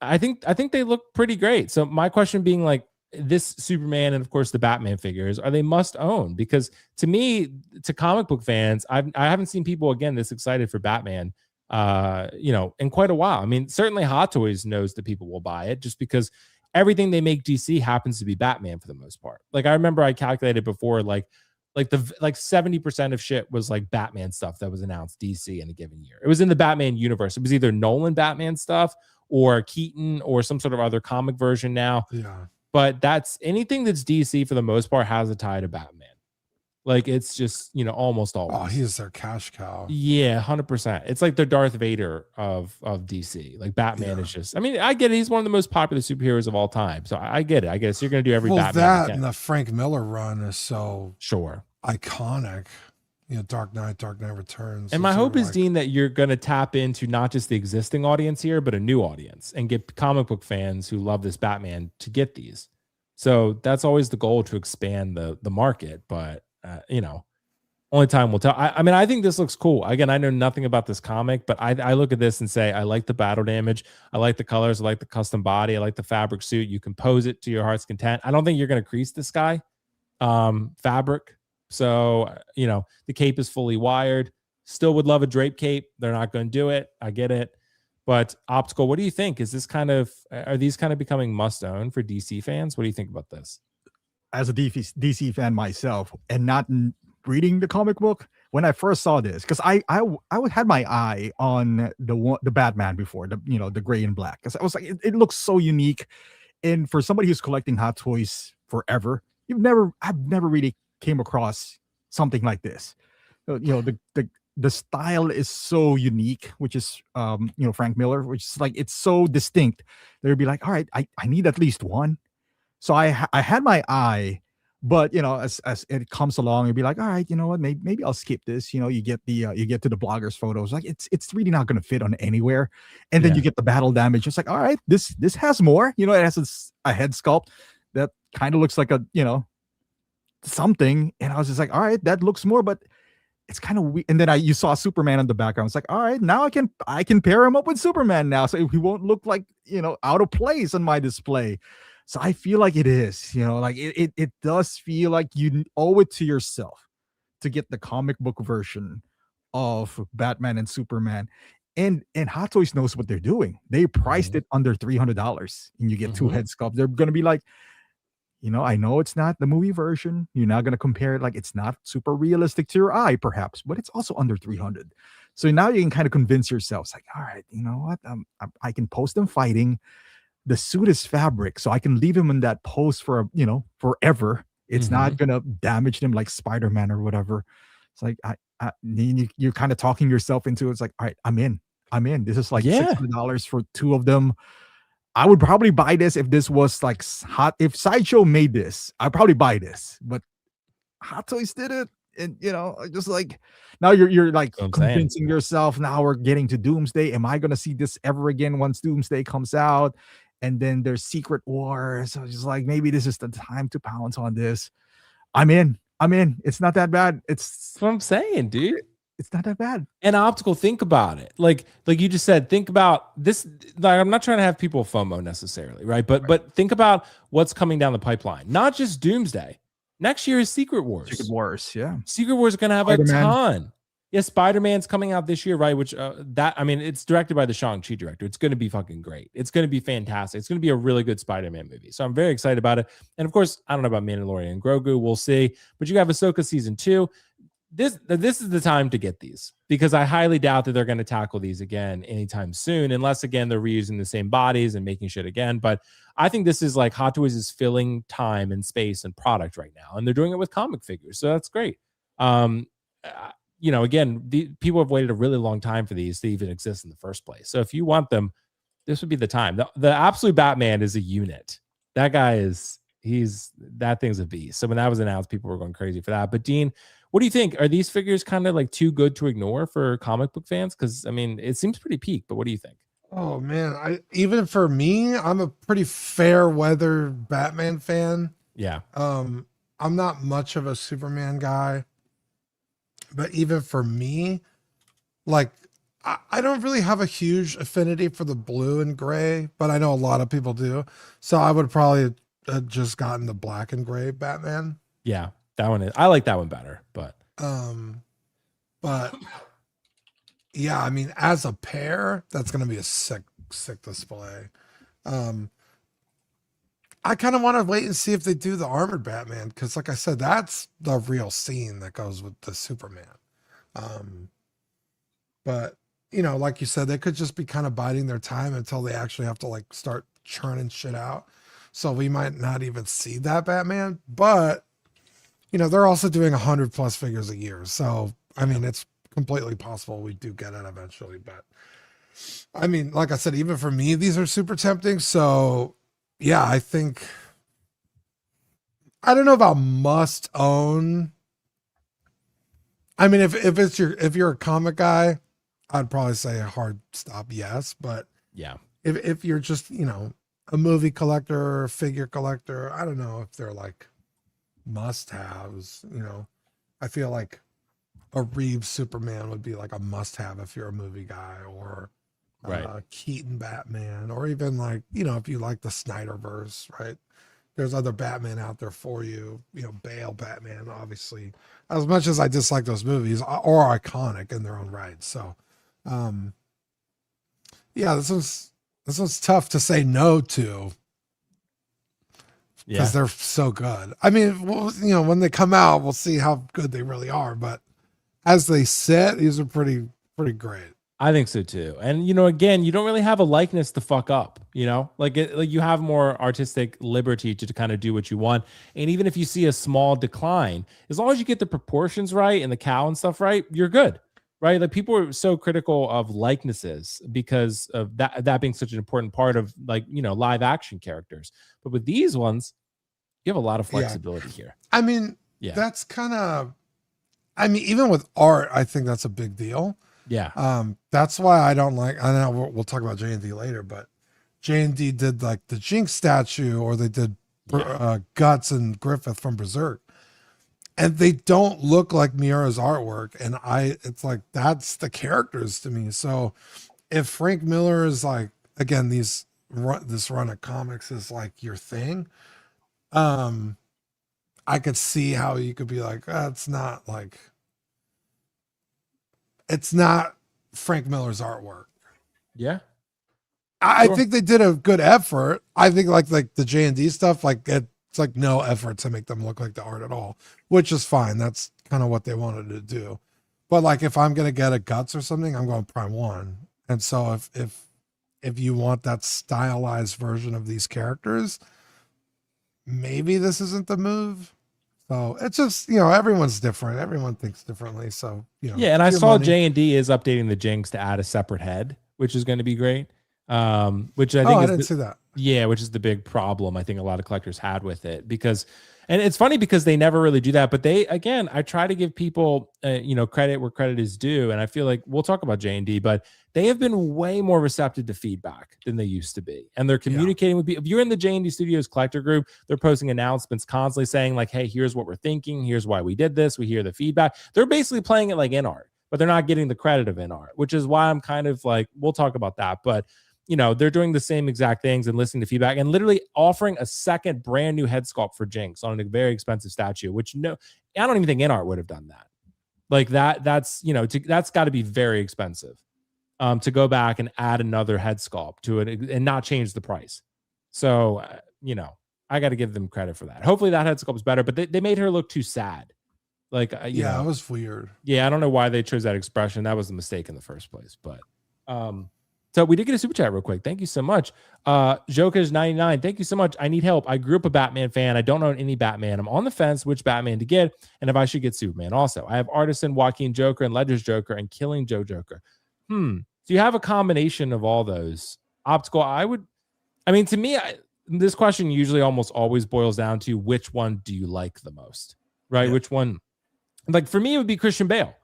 I think they look pretty great. So my question being like, this Superman and of course the Batman figures, are they must own? Because to me, to comic book fans, I haven't seen people again this excited for Batman in quite a while. I mean, certainly Hot Toys knows that people will buy it just because everything they make DC happens to be Batman for the most part. Like I remember I calculated before, like 70% of shit was like Batman stuff that was announced DC in a given year. It was in the Batman universe. It was either Nolan Batman stuff or Keaton or some sort of other comic version now. Yeah. But that's anything that's DC for the most part has a tie to Batman. Like it's just, almost always. Oh, he is their cash cow. Yeah, 100%. It's like the Darth Vader of DC. Like Batman is just, I mean, I get it. He's one of the most popular superheroes of all time. So I get it. I guess you're going to do every Batman. That and the Frank Miller run is so iconic. Dark Knight Returns. And my hope is, Dean, that you're going to tap into not just the existing audience here, but a new audience and get comic book fans who love this Batman to get these. So that's always the goal, to expand the market. But, only time will tell. I mean, I think this looks cool. Again, I know nothing about this comic, but I look at this and say, I like the battle damage. I like the colors. I like the custom body. I like the fabric suit. You can pose it to your heart's content. I don't think you're going to crease this guy. Fabric. So, the cape is fully wired. Still would love a drape cape. They're not going to do it. I get it. But Optical, what do you think? Are these kind of becoming must own for DC fans? What do you think about this? As a DC fan myself, and not reading the comic book, when I first saw this, because I had my eye on the Batman before, the gray and black, because I was like, it looks so unique. And for somebody who's collecting Hot Toys forever, I've never really came across something like this. The style is so unique, which is Frank Miller, which is like, it's so distinct. They'd be like, all right, I need at least one. So I had my eye, but as it comes along, you'd be like, all right, you know what, maybe I'll skip this. You get to the bloggers photos, like it's really not going to fit on anywhere. And then you get the battle damage. It's like, all right, this has more. It has a head sculpt that kind of looks like a something. And I was just like, all right, that looks more, but it's kind of weird. And then you saw Superman in the background. It's like, all right, now I can pair him up with Superman now, so he won't look like out of place on my display. So I feel like it is, like it does feel like you owe it to yourself to get the comic book version of Batman and Superman. And Hot Toys knows what they're doing. They priced it under $300, and you get two head sculpts. They're going to be like, I know it's not the movie version. You're not going to compare it, like it's not super realistic to your eye, perhaps, but it's also under 300. So now you can kind of convince yourself, like, all right, you know what? I can post them fighting. The suit is fabric, so I can leave him in that pose for forever. It's not gonna damage him like Spider-Man or whatever. It's like you're kind of talking yourself into it. It's like, all right, I'm in. This is like $600 for two of them. I would probably buy this if this was like hot. If Sideshow made this, I'd probably buy this. But Hot Toys did it, and just like now you're like convincing yourself. Now we're getting to Doomsday. Am I gonna see this ever again once Doomsday comes out? And then there's Secret Wars. So just like, maybe this is the time to pounce on this. I'm in. It's not that bad. That's what I'm saying, dude. It's not that bad. And Optical, think about it. Like you just said, think about this. Like, I'm not trying to have people FOMO necessarily, right? But think about what's coming down the pipeline. Not just Doomsday. Next year is Secret Wars. Yeah. Secret Wars is going to have Spider-Man. A ton. Yeah, Spider-Man's coming out this year, right? Which it's directed by the Shang-Chi director. It's going to be fucking great. It's going to be fantastic. It's going to be a really good Spider-Man movie. So I'm very excited about it. And of course, I don't know about Mandalorian and Grogu. We'll see. But you have Ahsoka season 2. This is the time to get these, because I highly doubt that they're going to tackle these again anytime soon, unless again they're reusing the same bodies and making shit again. But I think this is like Hot Toys is filling time and space and product right now, and they're doing it with comic figures, so that's great. Again, people have waited a really long time for these to even exist in the first place. So if you want them, this would be the time. The absolute Batman is a unit. That guy that thing's a beast. So when that was announced, people were going crazy for that. But Dean, what do you think? Are these figures kind of like too good to ignore for comic book fans? Because I mean, it seems pretty peak, but what do you think? Oh man, even for me, I'm a pretty fair weather Batman fan. Yeah. I'm not much of a Superman guy. But even for me, like, I don't really have a huge affinity for the blue and gray, but I know a lot of people do. So I would probably have just gotten the black and gray Batman. Yeah, that one I like that one better. But yeah, I mean, as a pair, that's gonna be a sick display. I kind of want to wait and see if they do the armored Batman, because like I said, that's the real scene that goes with the Superman. But like you said, they could just be kind of biding their time until they actually have to like start churning shit out. So we might not even see that Batman, but they're also doing 100+ figures a year. So, I mean, it's completely possible we do get it eventually. But I mean, like I said, even for me, these are super tempting. So, yeah, I don't know about must own. I mean, if you're a comic guy, I'd probably say a hard stop, yes. But yeah, if you're just, a movie collector, figure collector, I don't know if they're like must-haves. I feel like a Reeves Superman would be like a must-have if you're a movie guy, or right. Keaton Batman, or even like, if you like the Snyderverse, right? There's other Batman out there for you. Bale Batman, obviously. As much as I dislike those movies, are iconic in their own right. So, yeah, this was tough to say no to, because they're so good. I mean, well, when they come out, we'll see how good they really are. But as they sit, these are pretty great. I think so too. And again, you don't really have a likeness to fuck up, like you have more artistic liberty to kind of do what you want. And even if you see a small decline, as long as you get the proportions right and the cow and stuff right, you're good. Right? Like, people are so critical of likenesses because of that being such an important part of, like, live action characters. But with these ones, you have a lot of flexibility here. I mean, that's kind of, even with art, I think that's a big deal. Yeah. That's why I don't like, I know we'll talk about J&D later, but J&D did like the Jinx statue, or they did Guts and Griffith from Berserk, and they don't look like Miura's artwork. And it's like, that's the characters to me. So if Frank Miller is like, again, this run of comics is like your thing, I could see how you could be like, it's not Frank Miller's artwork. Yeah. I think they did a good effort. I think like the J&D stuff, like it's like no effort to make them look like the art at all, which is fine. That's kind of what they wanted to do. But like, if I'm going to get a Guts or something, I'm going Prime 1. And so if you want that stylized version of these characters, maybe this isn't the move. So it's just, everyone's different. Everyone thinks differently. So, yeah. And I saw J&D is updating the Jinx to add a separate head, which is going to be great. Which I think I didn't see that. Yeah, which is the big problem I think a lot of collectors had with it, because, and it's funny because they never really do that. But I try to give people, credit where credit is due. And I feel like we'll talk about J&D, but they have been way more receptive to feedback than they used to be. And they're communicating with people. If you're in the J&D Studios collector group, they're posting announcements constantly saying like, hey, here's what we're thinking. Here's why we did this. We hear the feedback. They're basically playing it like Inart, but they're not getting the credit of Inart, which is why I'm kind of like, we'll talk about that. But they're doing the same exact things and listening to feedback and literally offering a second brand new head sculpt for Jinx on a very expensive statue, which I don't even think Inart would have done that. Like that's got to be very expensive to go back and add another head sculpt to it and not change the price. So, I got to give them credit for that. Hopefully that head sculpt is better, but they made her look too sad. Like, it was weird. Yeah. I don't know why they chose that expression. That was a mistake in the first place, but, so we did get a super chat real quick. Thank you so much. Joker's 99. Thank you so much. I need help. I grew up a Batman fan. I don't own any Batman. I'm on the fence which Batman to get and if I should get Superman also. I have Artisan, Joaquin Joker, and Ledger's Joker, and Killing Joe Joker. So you have a combination of all those. Optical, to me, this question usually almost always boils down to which one do you like the most, right? Yeah. Which one? Like, for me, it would be Christian Bale.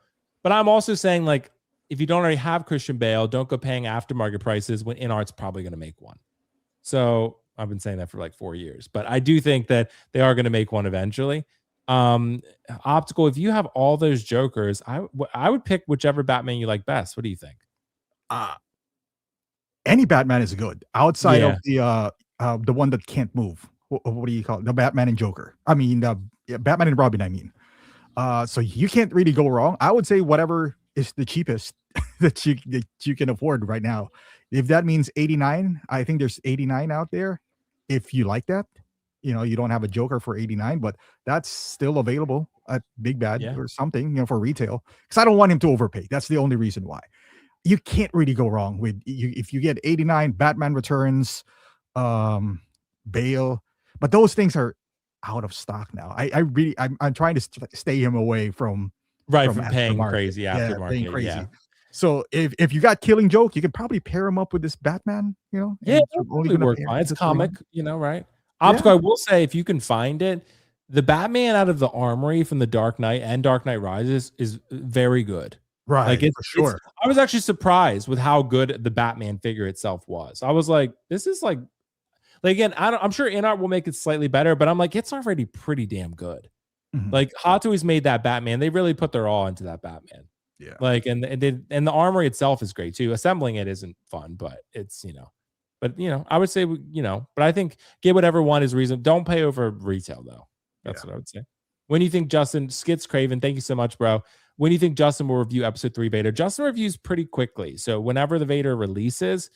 But I'm also saying, like, if you don't already have Christian Bale, don't go paying aftermarket prices when Inart's probably going to make one. So I've been saying that for like 4 years, but I do think that they are going to make one eventually. Optical, if you have all those Jokers, I would pick whichever Batman you like best. What do you think? Any Batman is good outside of the one that can't move. What do you call it? The Batman and Joker. I mean, Batman and Robin. I mean, so you can't really go wrong. I would say whatever is the cheapest that you can afford right now. If that means 89, I think there's 89 out there. If you like that, you don't have a Joker for 89, but that's still available at Big Bad or something, for retail. Because I don't want him to overpay. That's the only reason why. You can't really go wrong with if you get 89 Batman Returns, Bale, but those things are out of stock now. I'm trying to stay him away from from paying crazy aftermarket. Paying crazy. Yeah. So if you got Killing Joke, you can probably pair him up with this Batman, Yeah, it's only work fine. It's comic, right? Optical, I will say, if you can find it, the Batman out of the Armory from the Dark Knight and Dark Knight Rises is very good. Right, like for sure. I was actually surprised with how good the Batman figure itself was. I was like, this is like again, I'm sure Inart will make it slightly better, but I'm like, it's already pretty damn good. Like Hot Toys made that Batman. They really put their all into that Batman. Yeah. Like, and the Armory itself is great too. Assembling it isn't fun, but it's, but I would say, but I think get whatever one is reasonable. Don't pay over retail though. That's what I would say. When do you think Justin Skits Craven? Thank you so much, bro. When do you think Justin will review episode 3 Vader? Justin reviews pretty quickly. So whenever the Vader releases,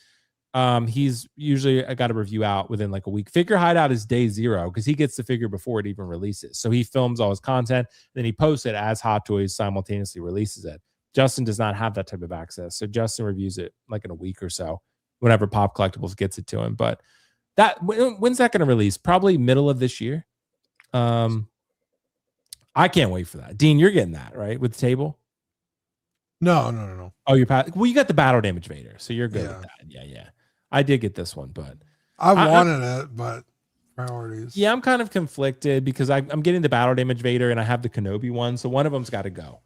he's usually got a review out within like a week. Figure Hideout is day 0 because he gets the figure before it even releases. So he films all his content, then he posts it as Hot Toys simultaneously releases it. Justin does not have that type of access. So Justin reviews it like in a week or so, whenever Pop Collectibles gets it to him. But when's that going to release? Probably middle of this year. I can't wait for that. Dean, you're getting that, right? With the table? No. Oh, you got the Battle Damage Vader, so you're good with that. Yeah. I did get this one, but I wanted it, but priorities. Yeah, I'm kind of conflicted because I'm getting the Battle Damage Vader and I have the Kenobi one, so one of them's got to go.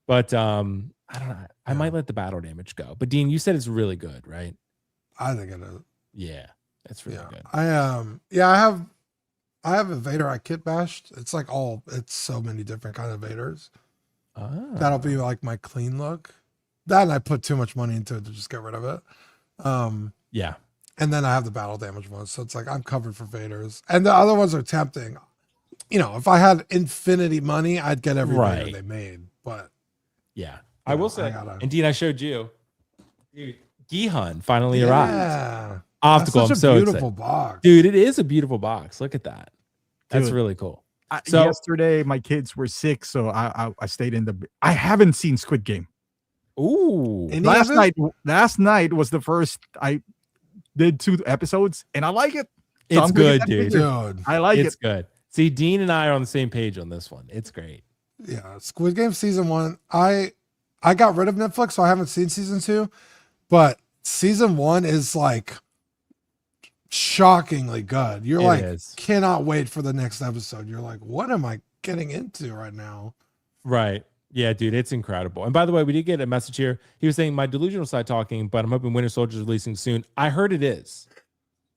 But I don't know. I might let the Battle Damage go. But Dean, you said it's really good, right? I think it is. Yeah, it's really good. I have a Vader I kit bashed. It's like it's so many different kind of Vaders. That'll be like my clean look. That and I put too much money into it to just get rid of it. Yeah. And then I have the battle damage ones. So it's like I'm covered for Vaders. And the other ones are tempting. If I had infinity money, I'd get every Vader they made. But yeah. I will say, indeed, I showed you. Dude, Gihan finally arrived. Optical. That's such a beautiful box. Dude, it is a beautiful box. Look at that. That's really cool. So yesterday my kids were sick, so I stayed in I haven't seen Squid Game. Ooh. Last night was the first I did 2 episodes and I like it. So it's good, dude. I like it. It's good. See, Dean and I are on the same page on this one. It's great. Yeah, Squid Game season 1. I got rid of Netflix, so I haven't seen season 2, but season 1 is like shockingly good. You're cannot wait for the next episode. You're like, what am I getting into right now? Right. Yeah, dude, it's incredible. And by the way, we did get a message here. He was saying my delusional side talking, but I'm hoping Winter Soldier is releasing soon. I heard it is.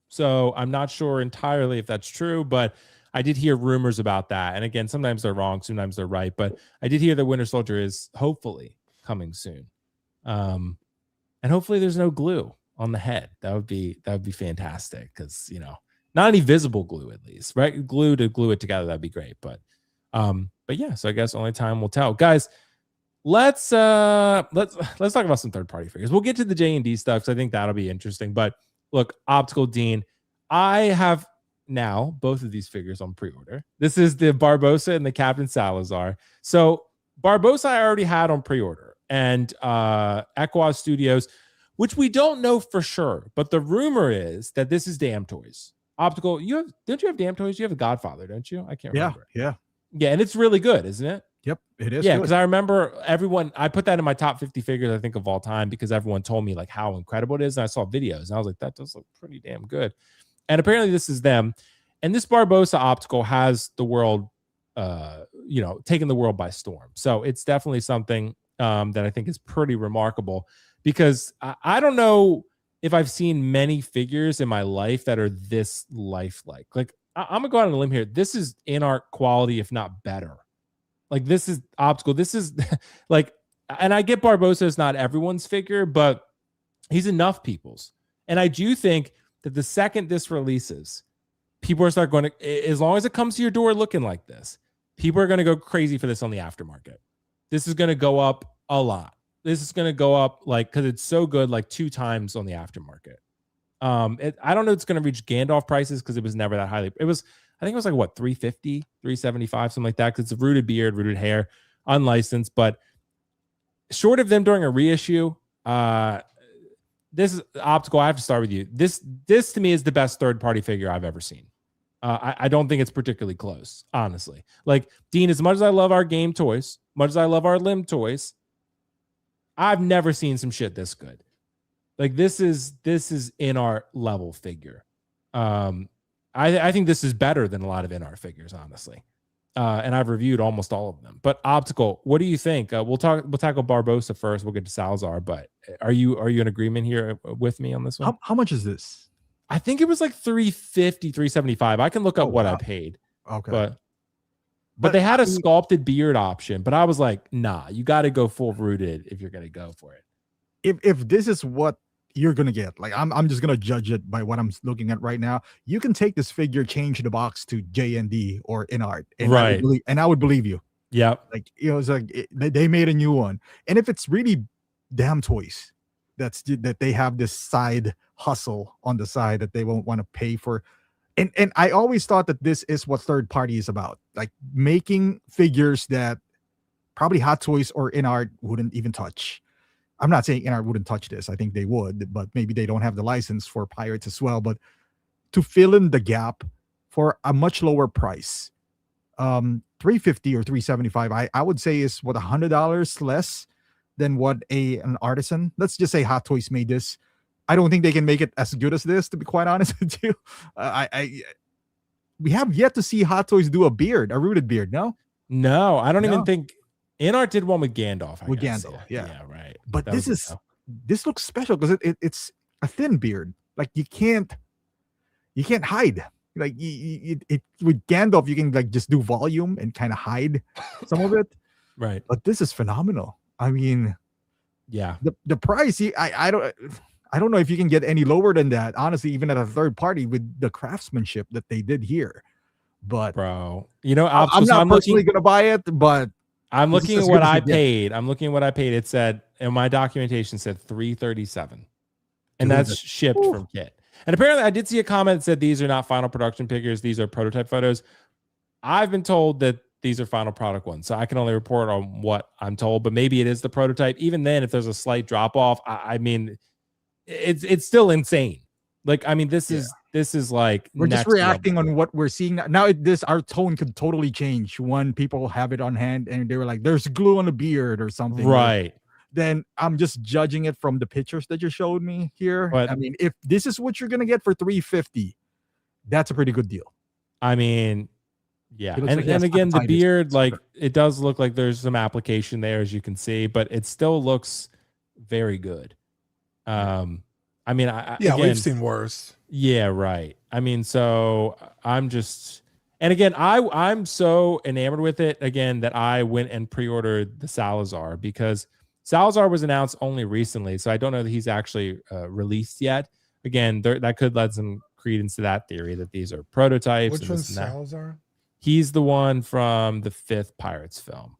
So I'm not sure entirely if that's true, but I did hear rumors about that. And again, sometimes they're wrong, sometimes they're right. But I did hear that Winter Soldier is hopefully coming soon. And hopefully there's no glue on the head. That would be fantastic because not any visible glue at least, right? Glue to glue it together, that'd be great. But yeah, so I guess only time will tell. Guys, let's talk about some third-party figures. We'll get to the J&D stuff because I think that'll be interesting. But look, Optical Dean, I have now both of these figures on pre-order. This is the Barbossa and the Captain Salazar. So Barbossa I already had on pre-order, and Ekuaz Studios, which we don't know for sure, but the rumor is that this is Damn Toys. Optical, don't you have Damn Toys? You have a Godfather, don't you? I can't remember. Yeah, and it's really good, isn't it? Yep, it is. Yeah, because I remember I put that in my top 50 figures, I think, of all time, because everyone told me like how incredible it is, and I saw videos, and I was like, that does look pretty damn good. And apparently this is them. And this Barbossa Optical has the world, taken the world by storm. So it's definitely something that I think is pretty remarkable, because I don't know if I've seen many figures in my life that are this lifelike. Like, I'm gonna go out on a limb here. This is Inart quality, if not better. Like, this is Optical. This is like, and I get Barbossa is not everyone's figure, but he's enough people's. And I do think that the second this releases, people are start going to, as long as it comes to your door looking like this, people are going to go crazy for this on the aftermarket. This is going to go up a lot. This is going to go up because it's so good, like 2 times on the aftermarket. I don't know it's going to reach Gandalf prices because it was never that highly. I think it was like what, 350, 375, something like that. Because it's a rooted beard, rooted hair, unlicensed. But short of them doing a reissue, this is Optical. I have to start with you. This to me is the best third-party figure I've ever seen. I don't think it's particularly close, honestly. Like, Dean, as much as I love our game toys, much as I love our limb toys, I've never seen some shit this good. Like, this is Inart level figure. I think this is better than a lot of Inart figures, honestly. And I've reviewed almost all of them. But Optical, what do you think? We'll tackle Barbossa first. We'll get to Salazar. But are you in agreement here with me on this one? How much is this? I think it was like 350, 375. I can look up what I paid. Okay. But they had a sculpted beard option. But I was like, nah, you got to go full rooted if you're going to go for it. If this is what you're gonna get, like, I'm just gonna judge it by what I'm looking at right now. You can take this figure, change the box to JND or Inart, and right? I would believe you. Yeah, like, you know, it's like they made a new one, and if it's really damn toys, that they have this side hustle on the side that they won't want to pay for. And I always thought that this is what third party is about, like making figures that probably Hot Toys or Inart wouldn't even touch. I'm not saying Inart wouldn't touch this. I think they would, but maybe they don't have the license for Pirates as well. But to fill in the gap for a much lower price, $350 or $375, I would say is what, $100 less than what an artisan. Let's just say Hot Toys made this. I don't think they can make it as good as this, to be quite honest with you. We have yet to see Hot Toys do a rooted beard. No, I don't even think. Inart did one with Gandalf. Yeah, right. But this looks special because it's a thin beard. Like, you can't hide. Like, it with Gandalf, you can like just do volume and kind of hide some of it. Right. But this is phenomenal. I mean, yeah. The price, I don't know if you can get any lower than that. Honestly, even at a third party with the craftsmanship that they did here. But bro, you know, I'm not personally gonna buy it, but I'm looking at what I paid. It said, and my documentation said $337, and that's shipped from kit. And apparently, I did see a comment that said these are not final production figures; these are prototype photos. I've been told that these are final product ones, so I can only report on what I'm told. But maybe it is the prototype. Even then, if there's a slight drop off, I mean, it's still insane. Like, I mean, this is like, we're just reacting on what we're seeing now. Our tone could totally change when people have it on hand and they were like, "There's glue on the beard" or something. Right. Then I'm just judging it from the pictures that you showed me here. But I mean, if this is what you're gonna get for $350, that's a pretty good deal. I mean, yeah. And again, the beard, like, it does look like there's some application there, as you can see, but it still looks very good. I mean, we've seen worse. Yeah, right. I mean, so I'm just, and again, I'm so enamored with it again that I went and pre-ordered the Salazar, because Salazar was announced only recently, so I don't know that he's actually released yet. Again, that could lend some credence to that theory that these are prototypes. Which one's Salazar? He's the one from the 5th Pirates film,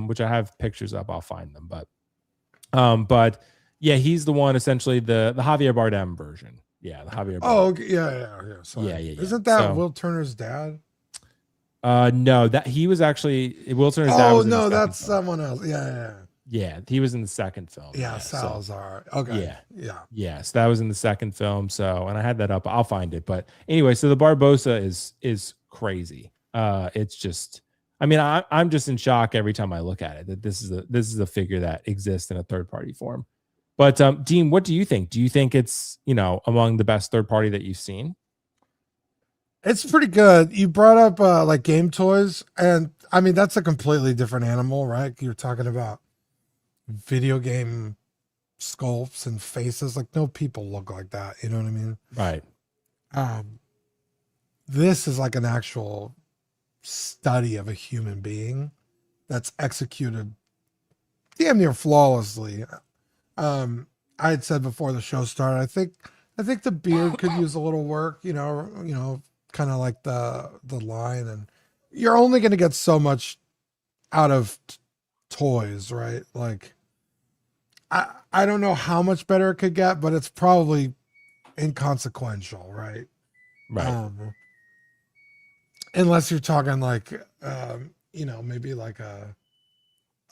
which I have pictures of. I'll find them, but yeah, he's the one, essentially the Javier Bardem version. Yeah, the Javier Bardem. Oh, okay. Yeah. Sorry. Yeah. Isn't that Will Turner's dad? No, that he was actually Will Turner's dad. Oh no, that's someone else. Yeah, he was in the second film. Yeah, Salazar. So, okay. Yeah. So that was in the second film. So, and I had that up. I'll find it. But anyway, so the Barbossa is crazy. It's just, I mean, I'm just in shock every time I look at it that this is a figure that exists in a third party form. But Dean, what do you think? Do you think it's, among the best third party that you've seen? It's pretty good. You brought up like game toys, and I mean, that's a completely different animal, right? You're talking about video game sculpts and faces. Like, no people look like that. You know what I mean? Right. This is like an actual study of a human being that's executed damn near flawlessly. I had said before the show started, I think the beard could use a little work, kind of like the line, and you're only going to get so much out of toys, right? Like, I don't know how much better it could get, but it's probably inconsequential, right? Right. Unless you're talking like, maybe like a,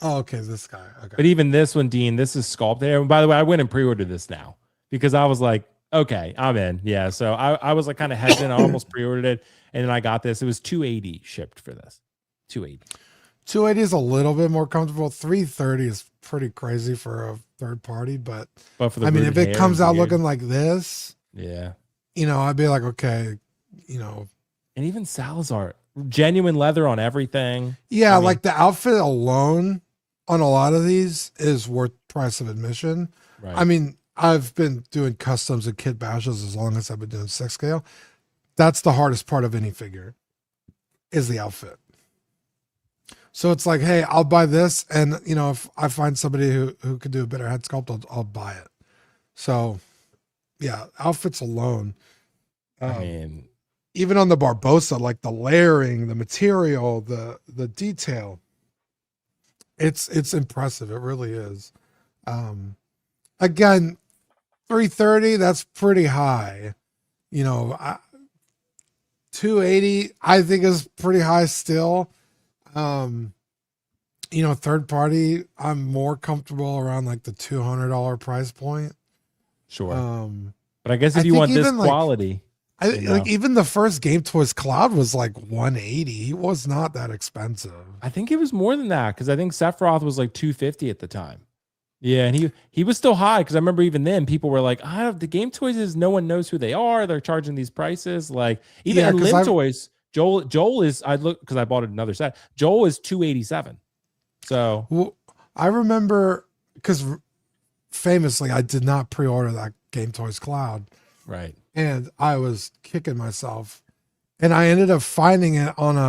oh, okay, this guy. Okay. But even this one, Dean, this is sculpted. And by the way, I went and pre-ordered this now because I was like, Okay, I'm in. Yeah, so I was like kind of hesitant. I almost pre-ordered it, and then I got this. It was $280 shipped for this. $280. 280 is a little bit more comfortable. 330 is pretty crazy for a third party, but for the I mean, if it comes out weird, looking like this, yeah, I'd be like, okay, and even Salazar, genuine leather on everything. Yeah, I mean, like the outfit alone on a lot of these is worth price of admission. Right. I mean, I've been doing customs and kit bashes as long as I've been doing 6 scale. That's the hardest part of any figure is the outfit. So it's like, hey, I'll buy this, and if I find somebody who could do a better head sculpt, I'll buy it. So, yeah, outfits alone. I mean, even on the Barbossa, like the layering, the material, the detail, it's impressive. It really is. Again, 330, that's pretty high. 280, I think is pretty high still. Third party, I'm more comfortable around like the $200 price point. Sure. But I guess if you want this quality, like even the first Game Toys Cloud was like 180. It was not that expensive. I think it was more than that because I think Sephiroth was like 250 at the time. Yeah, and he was still high because I remember even then people were like, the Game Toys is no one knows who they are. They're charging these prices. Like even Lim Toys, Joel is, I look because I bought another set. Joel is 287. So well, I remember because famously I did not pre-order that Game Toys Cloud. Right. And I was kicking myself. And I ended up finding it on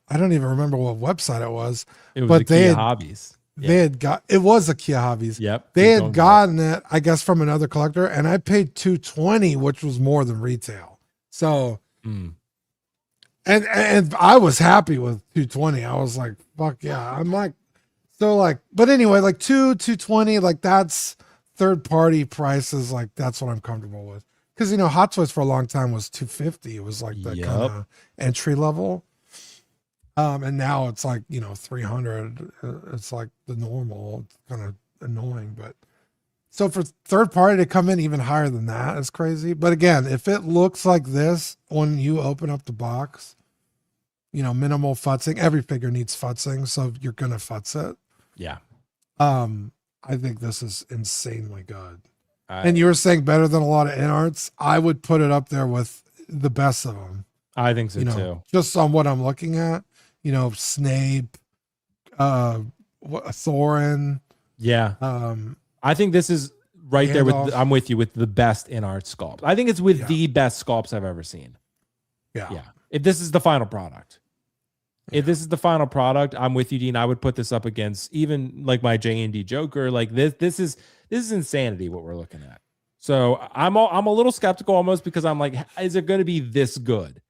I don't even remember what website it was. It was Kia Hobbies. They had it was a Kia Hobbies. Yep. They had gotten it, I guess, from another collector, and I paid $220, which was more than retail. So and I was happy with $220. I was like, fuck yeah. I'm like, so like, but anyway, like $220, like that's third party prices, like that's what I'm comfortable with. Because Hot Toys for a long time was $250. It was like the kind of entry level. And now it's like $300. It's like the normal. It's kind of annoying, but so for third party to come in even higher than that is crazy. But again, if it looks like this when you open up the box, minimal futzing. Every figure needs futzing, so you're gonna futz it. Yeah. I think this is insanely good. And you were saying better than a lot of Inarts. I would put it up there with the best of them. I think so too. Just on what I'm looking at, Snape, Thorin. Yeah. I think this is right there with. I'm with you with the best Inart sculpt. I think it's with the best sculpts I've ever seen. Yeah. Yeah. If this is the final product. If this is the final product, I'm with you, Dean. I would put this up against even like my J&D Joker. Like this is insanity what we're looking at. So I'm a little skeptical almost because I'm like, is it going to be this good?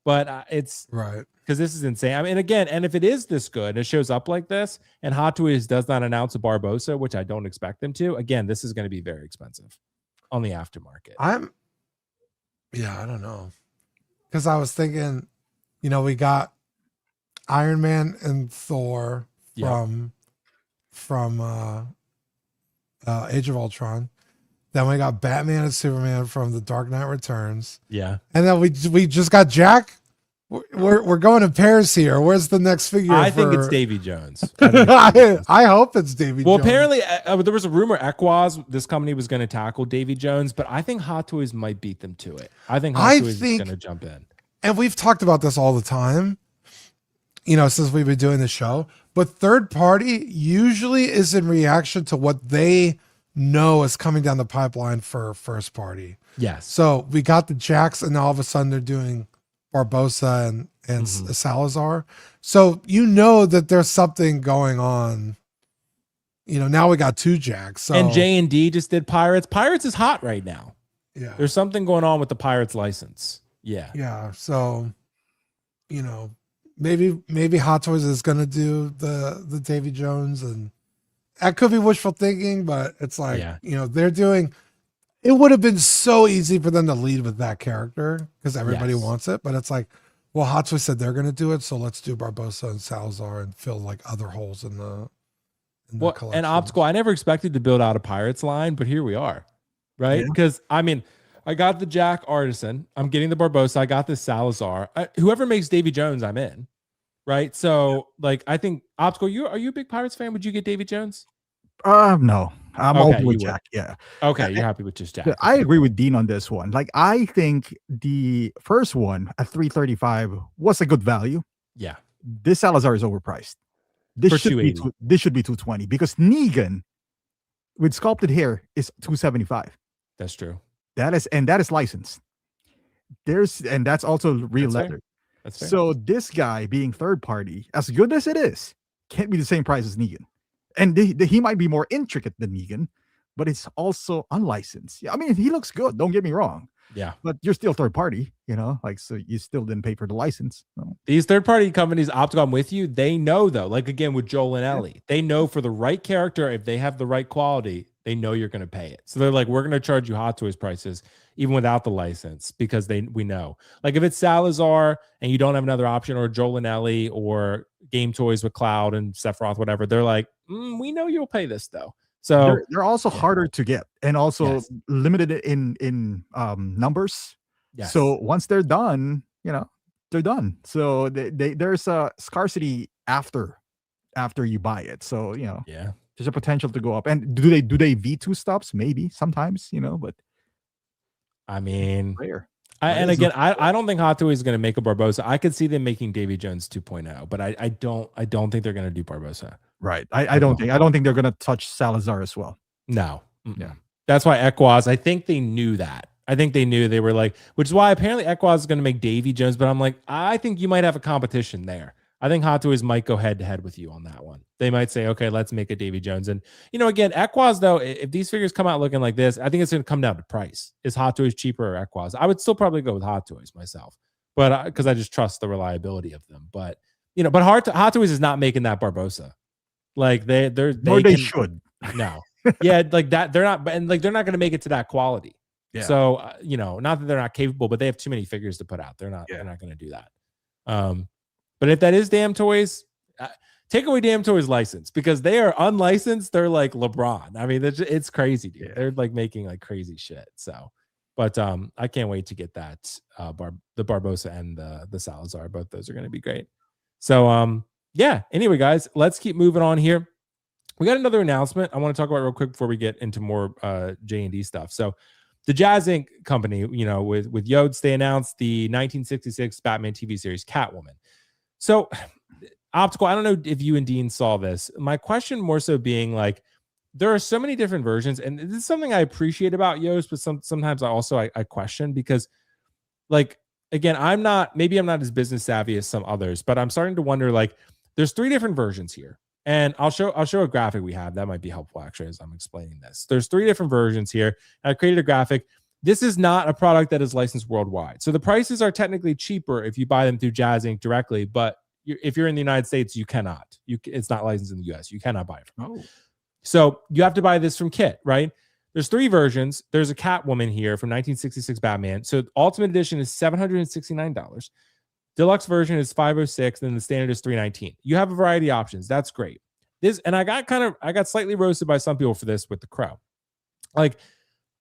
But it's right because this is insane. I mean, again, and if it is this good, and it shows up like this, and Hot Toys does not announce a Barbossa, which I don't expect them to. Again, this is going to be very expensive on the aftermarket. I don't know, because I was thinking, we got Iron Man and Thor from Age of Ultron. Then we got Batman and Superman from The Dark Knight Returns. Yeah. And then we just got Jack. We're going to Paris here. Where's the next figure? I think it's Davy Jones. I hope it's Davy Jones. Well, apparently there was a rumor Ekuaz, this company, was going to tackle Davy Jones, but I think Hot Toys might beat them to it. I think Hot Toys is going to jump in. And we've talked about this all the time, since we've been doing the show. But third party usually is in reaction to what they know is coming down the pipeline for first party. Yes. So we got the Jacks, and all of a sudden they're doing Barbossa and Salazar. So that there's something going on. Now we got 2 Jacks. So. And J&D just did Pirates. Pirates is hot right now. Yeah. There's something going on with the Pirates license. Yeah. Yeah. So, maybe Hot Toys is gonna do the Davy Jones, and that could be wishful thinking, but it's like, they're doing. It would have been so easy for them to lead with that character because everybody wants it, but it's like, well, Hot Toys said they're gonna do it, so let's do Barbossa and Salazar and fill like other holes in the collection. And Optical, I never expected to build out a Pirates line, but here we are, right? Because I mean, I got the Jack Artisan. I'm getting the Barbossa. I got the Salazar. Whoever makes Davy Jones, I'm in. Right. So, like, I think Optical, are you a big Pirates fan? Would you get Davy Jones? No. I'm Okay, open with you would. Jack. Yeah. Okay, you're happy with just Jack. Yeah, I agree with Dean on this one. Like, I think the first one at 335 was a good value. Yeah. This Salazar is overpriced. This For should be 220 because Negan with sculpted hair is 275. That's true. That is licensed. And that's also real leather. That's fair. So this guy being third party, as good as it is, can't be the same price as Negan. And he might be more intricate than Negan, but it's also unlicensed. I mean, he looks good. Don't get me wrong. Yeah. But you're still third party, like, so you still didn't pay for the license. No. These third party companies, Optical, I'm with you. They know, though, like, again, with Joel and Ellie, they know for the right character, if they have the right quality, they know you're going to pay it. So they're like, we're going to charge you Hot Toys prices even without the license, because we know. Like, if it's Salazar and you don't have another option, or Joel and Ellie, or Game Toys with Cloud and Sephiroth, whatever, they're like, we know you'll pay this, though. So they're also harder to get, and also limited in numbers. Yes. So once they're done, they're done. So there's a scarcity after you buy it. So there's a potential to go up. And do they V2 stops? Maybe sometimes, but I mean, rare. I don't think Hot Toys is going to make a Barbossa. I could see them making Davy Jones 2.0, but I don't think they're going to do Barbossa. Right. I don't think they're going to touch Salazar as well. No. Yeah. That's why Ekuaz, I think they knew that. I think they knew, they were like, which is why apparently Ekuaz is going to make Davy Jones, but I'm like, I think you might have a competition there. I think Hot Toys might go head to head with you on that one. They might say, okay, let's make a Davy Jones. And, again, Ekuaz, though, if these figures come out looking like this, I think it's going to come down to price. Is Hot Toys cheaper or Ekuaz? I would still probably go with Hot Toys myself, but because I just trust the reliability of them. But, but Hot Toys is not making that Barbossa. Like, they should. No. Yeah, like that. They're not, and like, they're not going to make it to that quality. Yeah. So, not that they're not capable, but they have too many figures to put out. They're not going to do that. But if that is Damn Toys, take away Damn Toys license, because they are unlicensed. They're like LeBron. I mean, it's crazy, dude. Yeah. They're like making like crazy shit. So, but I can't wait to get that the Barbossa and the Salazar. Both those are going to be great. So, yeah. Anyway, guys, let's keep moving on here. We got another announcement I want to talk about real quick before we get into more J&D stuff. So, the Jazz Inc. company, with Yodes, they announced the 1966 Batman TV series Catwoman. So, Optical, I don't know if you and Dean saw this. My question more so being like, there are so many different versions, and this is something I appreciate about Yoast, but sometimes I question, because, like, again, I'm not as business savvy as some others, but I'm starting to wonder, like, there's 3 different versions here. And I'll show a graphic we have that might be helpful, actually, as I'm explaining this. There's 3 different versions here. I created a graphic. This is not a product that is licensed worldwide. So the prices are technically cheaper if you buy them through Jazz Inc. directly, but if you're in the United States, you cannot. It's not licensed in the US. You cannot buy it from them. So you have to buy this from Kit, right? There's 3 versions. There's a Catwoman here from 1966 Batman. So Ultimate Edition is $769. Deluxe version is $506, and the standard is $319. You have a variety of options. That's great. And I got slightly roasted by some people for this with the Crow. Like,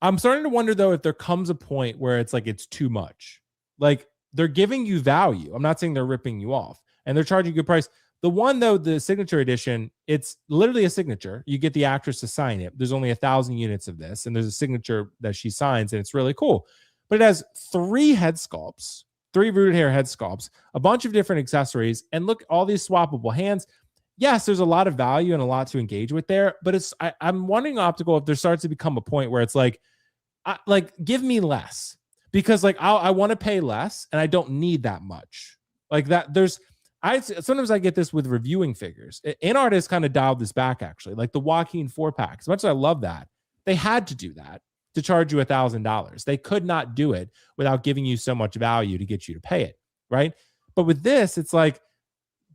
I'm starting to wonder, though, if there comes a point where it's like it's too much. Like, they're giving you value. I'm not saying they're ripping you off, and they're charging a good price. The one, though, the signature edition, it's literally a signature. You get the actress to sign it. There's only 1,000 units of this, and there's a signature that she signs, and it's really cool. But it has 3 head sculpts, 3 rooted hair head sculpts, a bunch of different accessories, and look, all these swappable hands. Yes, there's a lot of value and a lot to engage with there, but I'm wondering, Optical, if there starts to become a point where it's like give me less, because like I want to pay less and I don't need that much. Like that, sometimes I get this with reviewing figures. Inart has kind of dialed this back, actually. Like the Joaquin 4-pack, as much as I love that, they had to do that to charge you $1,000. They could not do it without giving you so much value to get you to pay it, right? But with this, it's like,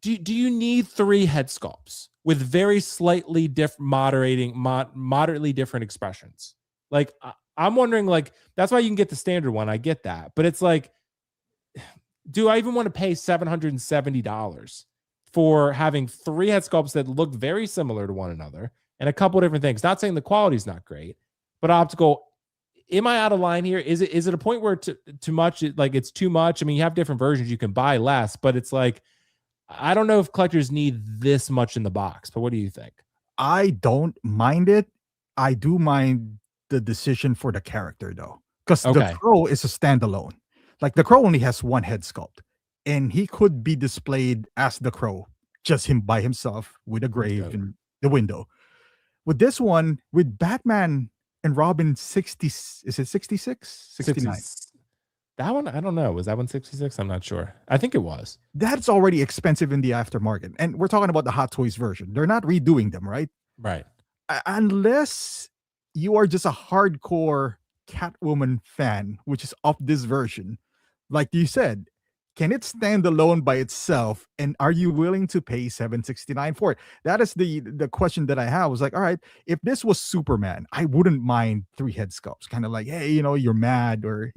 do you need 3 head sculpts with very slightly moderately different expressions? Like, I'm wondering, like, that's why you can get the standard one. I get that, but it's like, do I even want to pay $770 for having 3 head sculpts that look very similar to one another and a couple of different things? Not saying the quality is not great, but Optical, am I out of line here? Is it a point where too much, like it's too much? I mean, you have different versions, you can buy less, but it's like, I don't know if collectors need this much in the box, but what do you think? I don't mind it. I do mind the decision for the character though, because the Crow is a standalone. Like the Crow only has one head sculpt, and he could be displayed as the Crow, just him by himself with a grave in the window. With this one, with Batman and Robin 60, is it 66? 69. 60, that one, I don't know. Was that one 66? I'm not sure. I think it was. That's already expensive in the aftermarket. And we're talking about the Hot Toys version. They're not redoing them, right? Right. Unless you are just a hardcore Catwoman fan, which is of this version. Like you said, can it stand alone by itself? And are you willing to pay $769 for it? That is the question that I have. I was like, all right, if this was Superman, I wouldn't mind 3 head sculpts. Kind of like, hey, you're mad, or,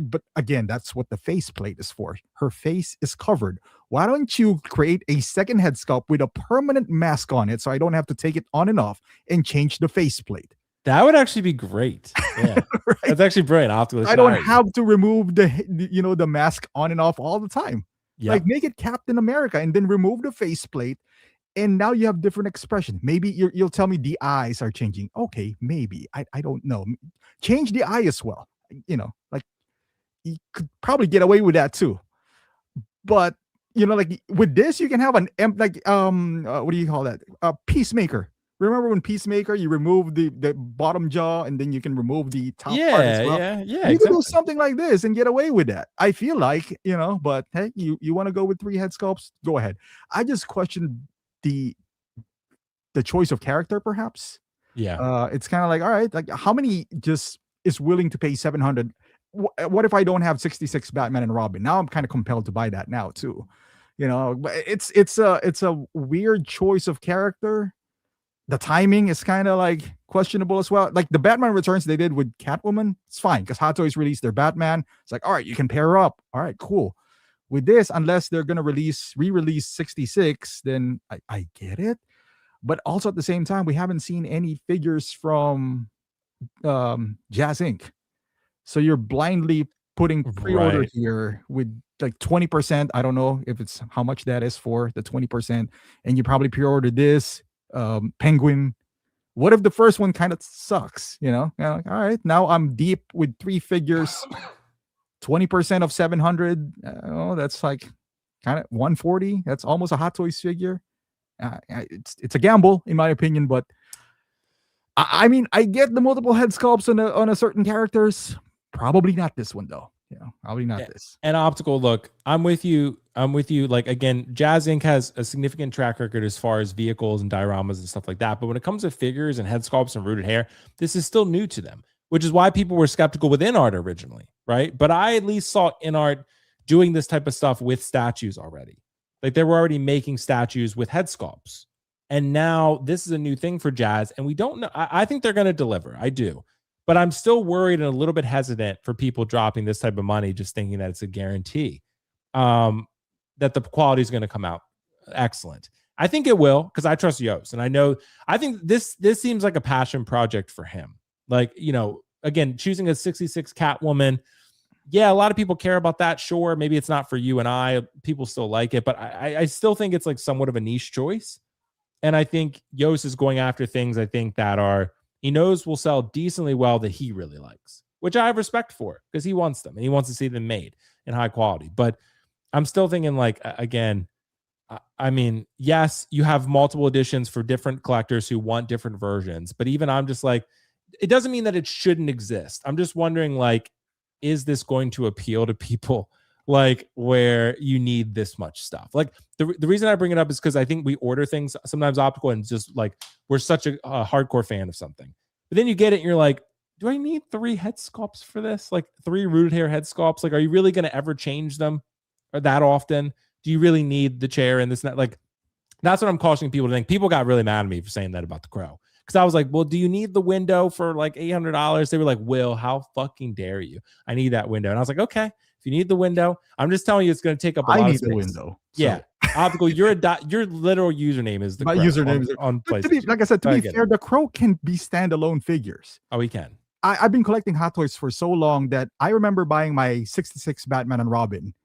but again, that's what the faceplate is for. Her face is covered. Why don't you create a second head sculpt with a permanent mask on it, so I don't have to take it on and off and change the faceplate? That would actually be great. Yeah, right? That's actually brilliant. I don't have to remove the mask on and off all the time. Yep. Like, make it Captain America and then remove the faceplate, and now you have different expression. Maybe you'll tell me the eyes are changing. Okay, maybe. I don't know. Change the eye as well. Like, you could probably get away with that too. But like with this, you can have what do you call that? Peacemaker. Remember when Peacemaker, you remove the bottom jaw and then you can remove the top part as well? Yeah. You can do something like this and get away with that. I feel like, but hey, you want to go with 3 head sculpts? Go ahead. I just question the choice of character, perhaps. Yeah. It's kind of like, all right, like how many just is willing to pay $700? What if I don't have 66 Batman and Robin? Now I'm kind of compelled to buy that now too. But it's a weird choice of character. The timing is kind of like questionable as well. Like the Batman Returns they did with Catwoman, it's fine because Hot Toys released their Batman. It's like, all right, you can pair her up. All right, cool. With this, unless they're gonna re-release 66, then I get it. But also at the same time, we haven't seen any figures from Jazz Inc. So you're blindly putting pre-order here with like 20%. I don't know if it's how much that is for the 20%. And you probably pre-ordered this Penguin. What if the first one kind of sucks? Like, all right, now I'm deep with 3 figures. 20% of 700. That's like kind of 140. That's almost a Hot Toys figure. It's a gamble in my opinion, but I mean, I get the multiple head sculpts on a certain characters. Probably not this one though. Probably not this. And optical, look, I'm with you. Like, again, Jazz Inc. has a significant track record as far as vehicles and dioramas and stuff like that. But when it comes to figures and head sculpts and rooted hair, this is still new to them, which is why people were skeptical with Inart originally, right? But I at least saw Inart doing this type of stuff with statues already. Like, they were already making statues with head sculpts. And now this is a new thing for Jazz. And we don't know. I think they're going to deliver. I do. But I'm still worried and a little bit hesitant for people dropping this type of money, just thinking that it's a guarantee that the quality is going to come out excellent. I think it will, because I trust Yost. And I think this seems like a passion project for him. Like, again, choosing a 66 Catwoman. Yeah, a lot of people care about that. Sure, maybe it's not for you and I. People still like it. But I still think it's like somewhat of a niche choice. And I think Yost is going after things I think that he knows will sell decently well that he really likes, which I have respect for because he wants them and he wants to see them made in high quality. But I'm still thinking, like, again, I mean, yes, you have multiple editions for different collectors who want different versions, but even I'm just like, it doesn't mean that it shouldn't exist. I'm just wondering, like, is this going to appeal to people like where you need this much stuff? Like the reason I bring it up is because I think we order things sometimes optical and just like we're such a hardcore fan of something, but then you get it and you're like, do I need 3 head sculpts for this? Like 3 rooted hair head sculpts? Like, are you really going to ever change them or that often? Do you really need the chair and this and that? Like, that's what I'm cautioning people to think. People got really mad at me for saying that about the Crow. Because I was like, well, do you need the window for like $800? They were like, Will, how fucking dare you? I need that window. And I was like, okay, if you need the window, I'm just telling you it's going to take up a lot of space. I need the window. So. Yeah. Optical, your literal username is the my Crow username on PlayStation. Like I said, to be fair, the Crow can be standalone figures. Oh, he can. I've been collecting Hot Toys for so long that I remember buying my 66 Batman and Robin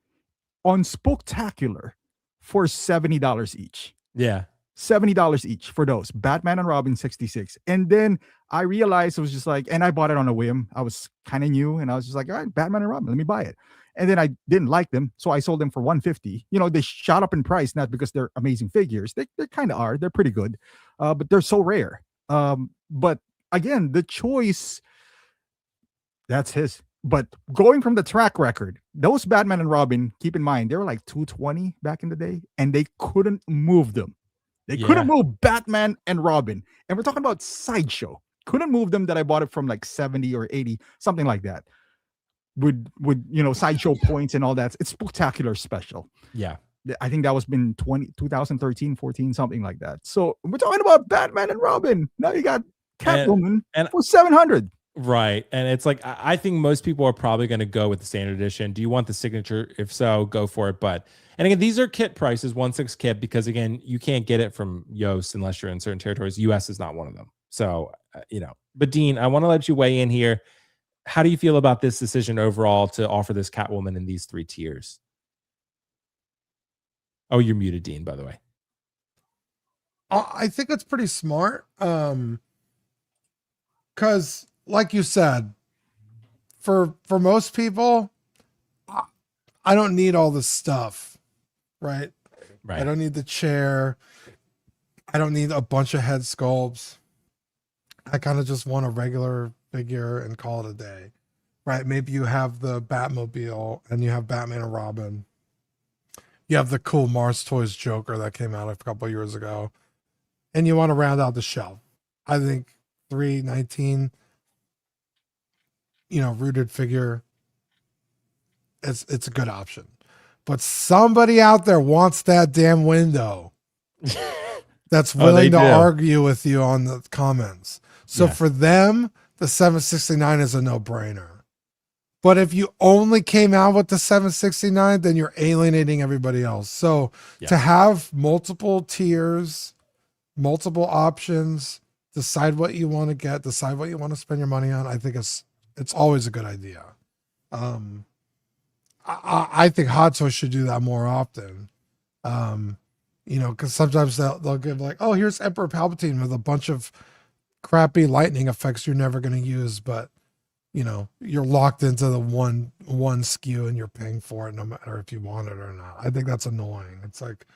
on Spooktacular for $70 each. Yeah. $70 each for those Batman and Robin 66. And then I realized it was just like, and I bought it on a whim. I was kind of new and I was just like, all right, Batman and Robin, let me buy it. And then I didn't like them, so I sold them for $150. They shot up in price, not because they're amazing figures. They kind of are. They're pretty good, but they're so rare. But again, the choice, that's his. But going from the track record, those Batman and Robin, keep in mind, they were like $220 back in the day, and they couldn't move them. They couldn't move Batman and Robin. And we're talking about Sideshow. Couldn't move them that I bought it from like 70 or 80, something like that. With Sideshow points and all that. It's Spooktacular special. Yeah. I think that was been 2013, 14, something like that. So we're talking about Batman and Robin. Now you got Catwoman and for $700. Right. And it's like, I think most people are probably going to go with the standard edition. Do you want the signature? If so, go for it. But, and again, these are kit prices, 1/6 kit, because again, you can't get it from Yoast unless you're in certain territories. US is not one of them. So, but Dean, I want to let you weigh in here. How do you feel about this decision overall to offer this Catwoman in these 3 tiers? Oh, you're muted, Dean, by the way. I think it's pretty smart. Because like you said, for most people, I don't need all this stuff, right? I don't need the chair. I don't need a bunch of head sculpts. I kind of just want a regular figure and call it a day, right? Maybe you have the Batmobile and you have Batman and Robin. You have the cool Mars Toys Joker that came out a couple of years ago, and you want to round out the shelf. I think $319, rooted figure, it's a good option. But somebody out there wants that damn window that's willing to argue with you on the comments. So for them, the 769 is a no-brainer. But if you only came out with the 769, then you're alienating everybody else. So to have multiple tiers, multiple options, decide what you want to get, decide what you want to spend your money on, I think it's always a good idea. I think Hot Toys should do that more often. Because sometimes they'll give like, oh, here's Emperor Palpatine with a bunch of crappy lightning effects you're never going to use, but you're locked into the one SKU and you're paying for it no matter if you want it or not. I think that's annoying. It's like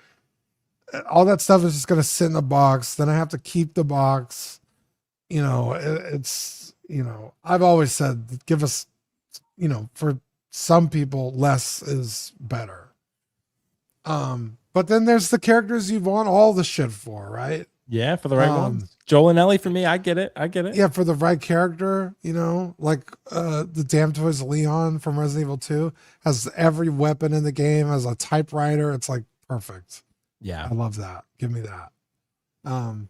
all that stuff is just going to sit in a box. Then I have to keep the box. It's I've always said, give us, for some people, less is better. But then there's the characters you want all the shit for, right? Yeah, for the right ones. Joel and Ellie for me, I get it. Yeah, for the right character, like the Damn Toys Leon from Resident Evil 2 has every weapon in the game, has a typewriter. It's like perfect. Yeah. I love that. Give me that.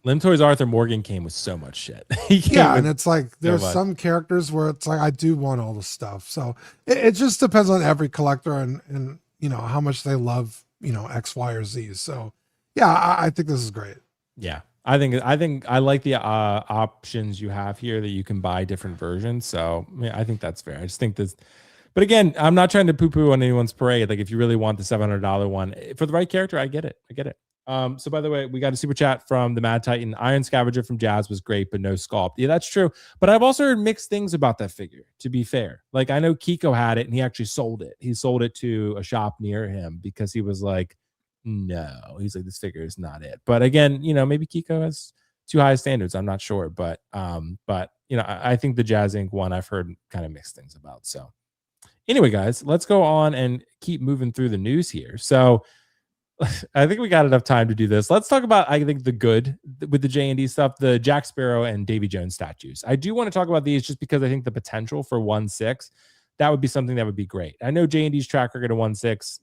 Lim Toys Arthur Morgan came with so much shit. And it's like there's some characters where it's like I do want all the stuff. So it just depends on every collector and how much they love, X, Y, or Z. So yeah, I think this is great. Yeah. I think I like the options you have here that you can buy different versions. So I think that's fair. I just think this, but again, I'm not trying to poo-poo on anyone's parade. Like if you really want the $700 one for the right character, I get it. So by the way, we got a super chat from the Mad Titan. Iron Scavenger from Jazz was great, but no sculpt. Yeah, that's true. But I've also heard mixed things about that figure, to be fair. Like I know Kiko had it and he actually sold it. He sold it to a shop near him because he was like, no, he's like, this figure is not it. But again, maybe Kiko has too high standards. I'm not sure. But I think the Jazz Inc. one I've heard kind of mixed things about. So anyway, guys, let's go on and keep moving through the news here. So I think we got enough time to do this. Let's talk about, I think, the good with the J&D stuff, the Jack Sparrow and Davy Jones statues. I do want to talk about these just because I think the potential for 1/6, that would be something that would be great. I know J&D's track record of 1/6,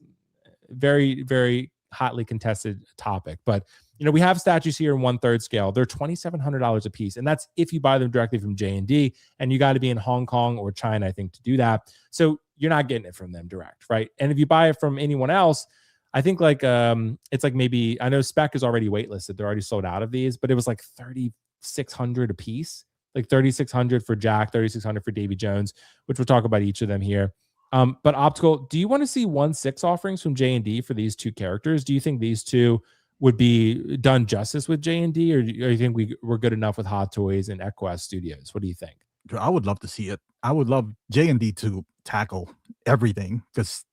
very, very hotly contested topic, but we have statues here in 1/3 scale. They're $2,700 a piece, and that's if you buy them directly from J&D, and you got to be in Hong Kong or China, I think, to do that. So you're not getting it from them direct, right? And if you buy it from anyone else, I think it's like maybe, I know Spec is already waitlisted. They're already sold out of these, but it was like $3,600 a piece. like 3,600 for Jack, 3,600 for Davy Jones, which we'll talk about each of them here. But Optical, do you want to see 1/6 offerings from J&D for these two characters? Do you think these two would be done justice with J&D, or do you think we're good enough with Hot Toys and Ekuaz Studios? What do you think? I would love to see it. I would love J&D to tackle everything, because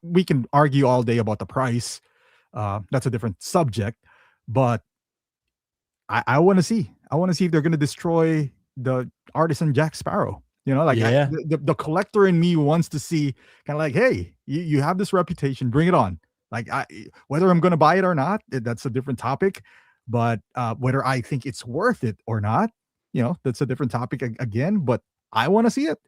we can argue all day about the price. That's a different subject, but I want to see. I want to see if they're going to destroy the artisan Jack Sparrow. The collector in me wants to see, kind of like, hey, you have this reputation, bring it on. Like, whether I'm going to buy it or not, that's a different topic. But whether I think it's worth it or not, that's a different topic again. But I want to see it.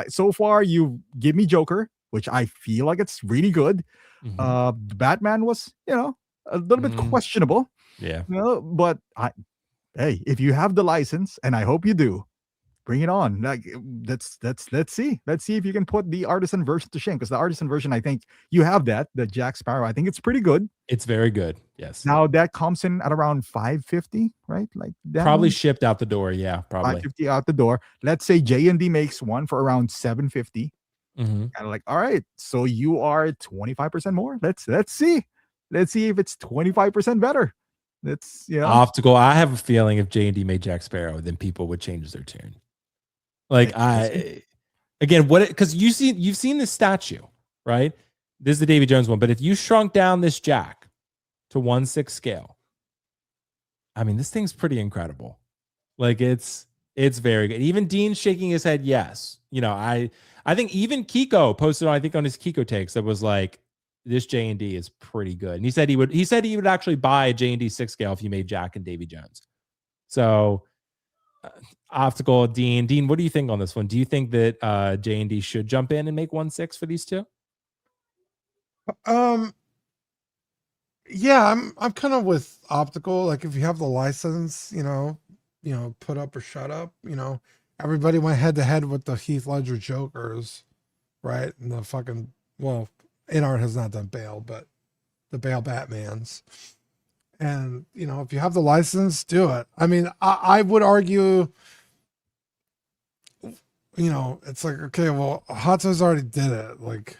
So far, you give me Joker, which I feel like it's really good. The Batman was, a little bit questionable. Yeah. But hey, if you have the license, and I hope you do, bring it on. Like, let's see if you can put the artisan version to shame, because the artisan version, I think you have the Jack Sparrow. I think it's pretty good. It's very good. Yes. Now that comes in at around $550, right? Like that probably shipped out the door. Yeah, probably $550 out the door. Let's say J&D makes one for around $750. Kind of like, all right, so you are 25% more. Let's see if it's 25% better. That's Optical. I have a feeling if J&D made Jack Sparrow, then people would change their tune. Like, because you've seen this statue, right? This is the Davy Jones one, but if you shrunk down this Jack to 1/6 scale, I mean, this thing's pretty incredible. Like, it's very good. Even Dean's shaking his head yes. I think even Kiko posted on his Kiko takes that was like, this J&D is pretty good. And he said he would actually buy a J&D 6 scale if you made Jack and Davy Jones. So Optical, Dean, what do you think on this one? Do you think that J&D should jump in and make 1/6 for these two? Yeah, I'm kind of with Optical. Like, if you have the license, put up or shut up. Everybody went head to head with the Heath Ledger Jokers, right? And the fucking, well, Inart has not done Bale, but the Bale Batmans. And, if you have the license, do it. I mean, I would argue, it's like, okay, well, Hot Toys already did it. Like,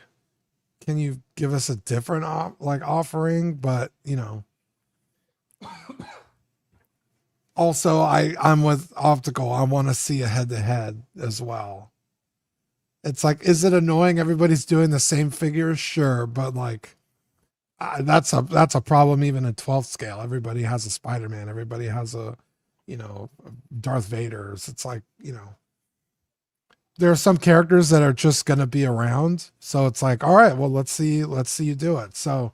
can you give us a different offering? But, also I'm with Optical. I want to see a head to head as well. It's like, is it annoying? Everybody's doing the same figures, sure, but like, that's a problem even at 12th scale. Everybody has a Spider-Man. Everybody has a Darth Vader's. It's like, there are some characters that are just going to be around. So it's like, all right, well, let's see you do it. So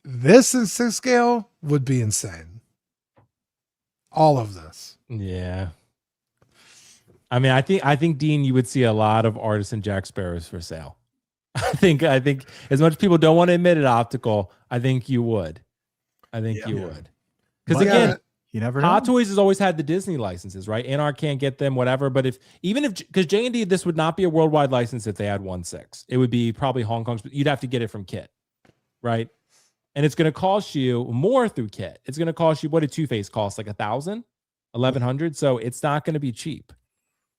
this in 6th scale would be insane. All of this. Yeah. I mean, I think Dean, you would see a lot of artisan Jack Sparrows for sale. I think as much as people don't want to admit it, Optical, I think you would. Would. Because again, you never know. Hot Toys has always had the Disney licenses, right? Inart can't get them, whatever. But because J&D, this would not be a worldwide license if they had 1/6. It would be probably Hong Kong's. You'd have to get it from Kit, right? And it's going to cost you more through Kit. It's going to cost you, what did Two-Face cost? Like 1,000, 1,100. So it's not going to be cheap.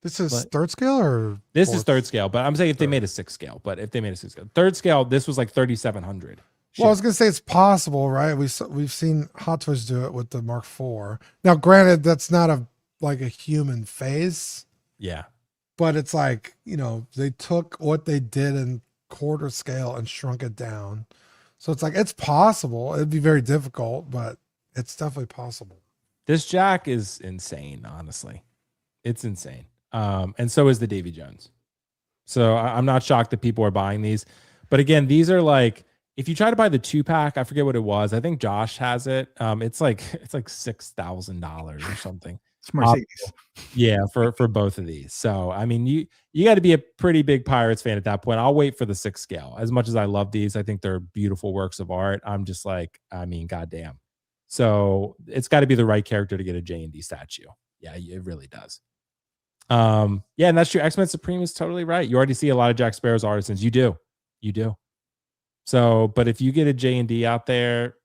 This is 3rd scale or this is 3rd scale, but I'm saying if they made a 6th scale, but if they made a 6th scale, 3rd scale, this was like 3,700. Well, I was gonna say it's possible, right? We've seen Hot Toys do it with the Mark IV. Now, granted, that's not a human face. Yeah, but it's like, they took what they did in 1/4 scale and shrunk it down. So it's like, it's possible. It'd be very difficult, but it's definitely possible. This Jack is insane, honestly. It's insane. And so is the Davy Jones. So I'm not shocked that people are buying these. But again, these are like, if you try to buy the 2-pack, I forget what it was. I think Josh has it. It's like $6,000 or something. It's Mercedes. Yeah, for both of these. So I mean, you got to be a pretty big Pirates fan at that point. I'll wait for the 6th scale. As much as I love these, I think they're beautiful works of art. I'm just like, I mean, goddamn. So it's got to be the right character to get a J&D statue. Yeah, it really does. Yeah, and that's true. X-Men Supreme is totally right. You already see a lot of Jack Sparrow's artisans. You do. So, but if you get a J&D out there,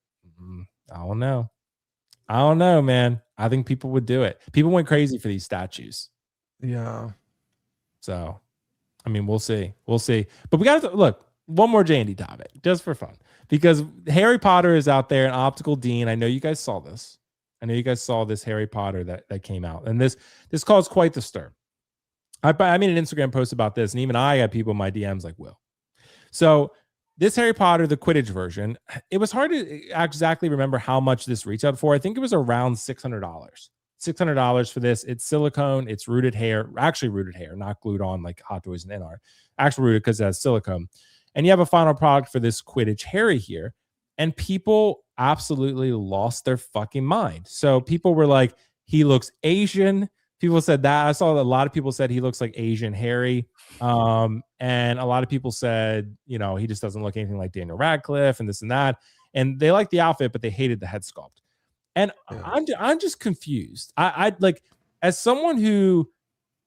I don't know, man. I think people would do it. People went crazy for these statues. Yeah. So, I mean, we'll see. We'll see. But we got to look, one more J&D topic just for fun, because Harry Potter is out there, an optical Dean. I know you guys saw this. I know you guys saw this Harry Potter that came out, and this caused quite the stir. I made an Instagram post about this, and even I got people in my DMs like, Will. So this Harry Potter, the Quidditch version, it was hard to exactly remember how much this retailed for. I think it was around $600. $600 for this. It's silicone. It's rooted hair, actually rooted hair, not glued on like Hot Toys and Inart. Actually rooted because it has silicone. And you have a final product for this Quidditch Harry here. And people absolutely lost their fucking mind. So people were like, he looks Asian. People said that. I saw a lot of people said he looks like Asian Harry. And a lot of people said, you know, he just doesn't look anything like Daniel Radcliffe and this and that. And they liked the outfit, but they hated the head sculpt. And yeah. I'm just confused. I like, as someone who,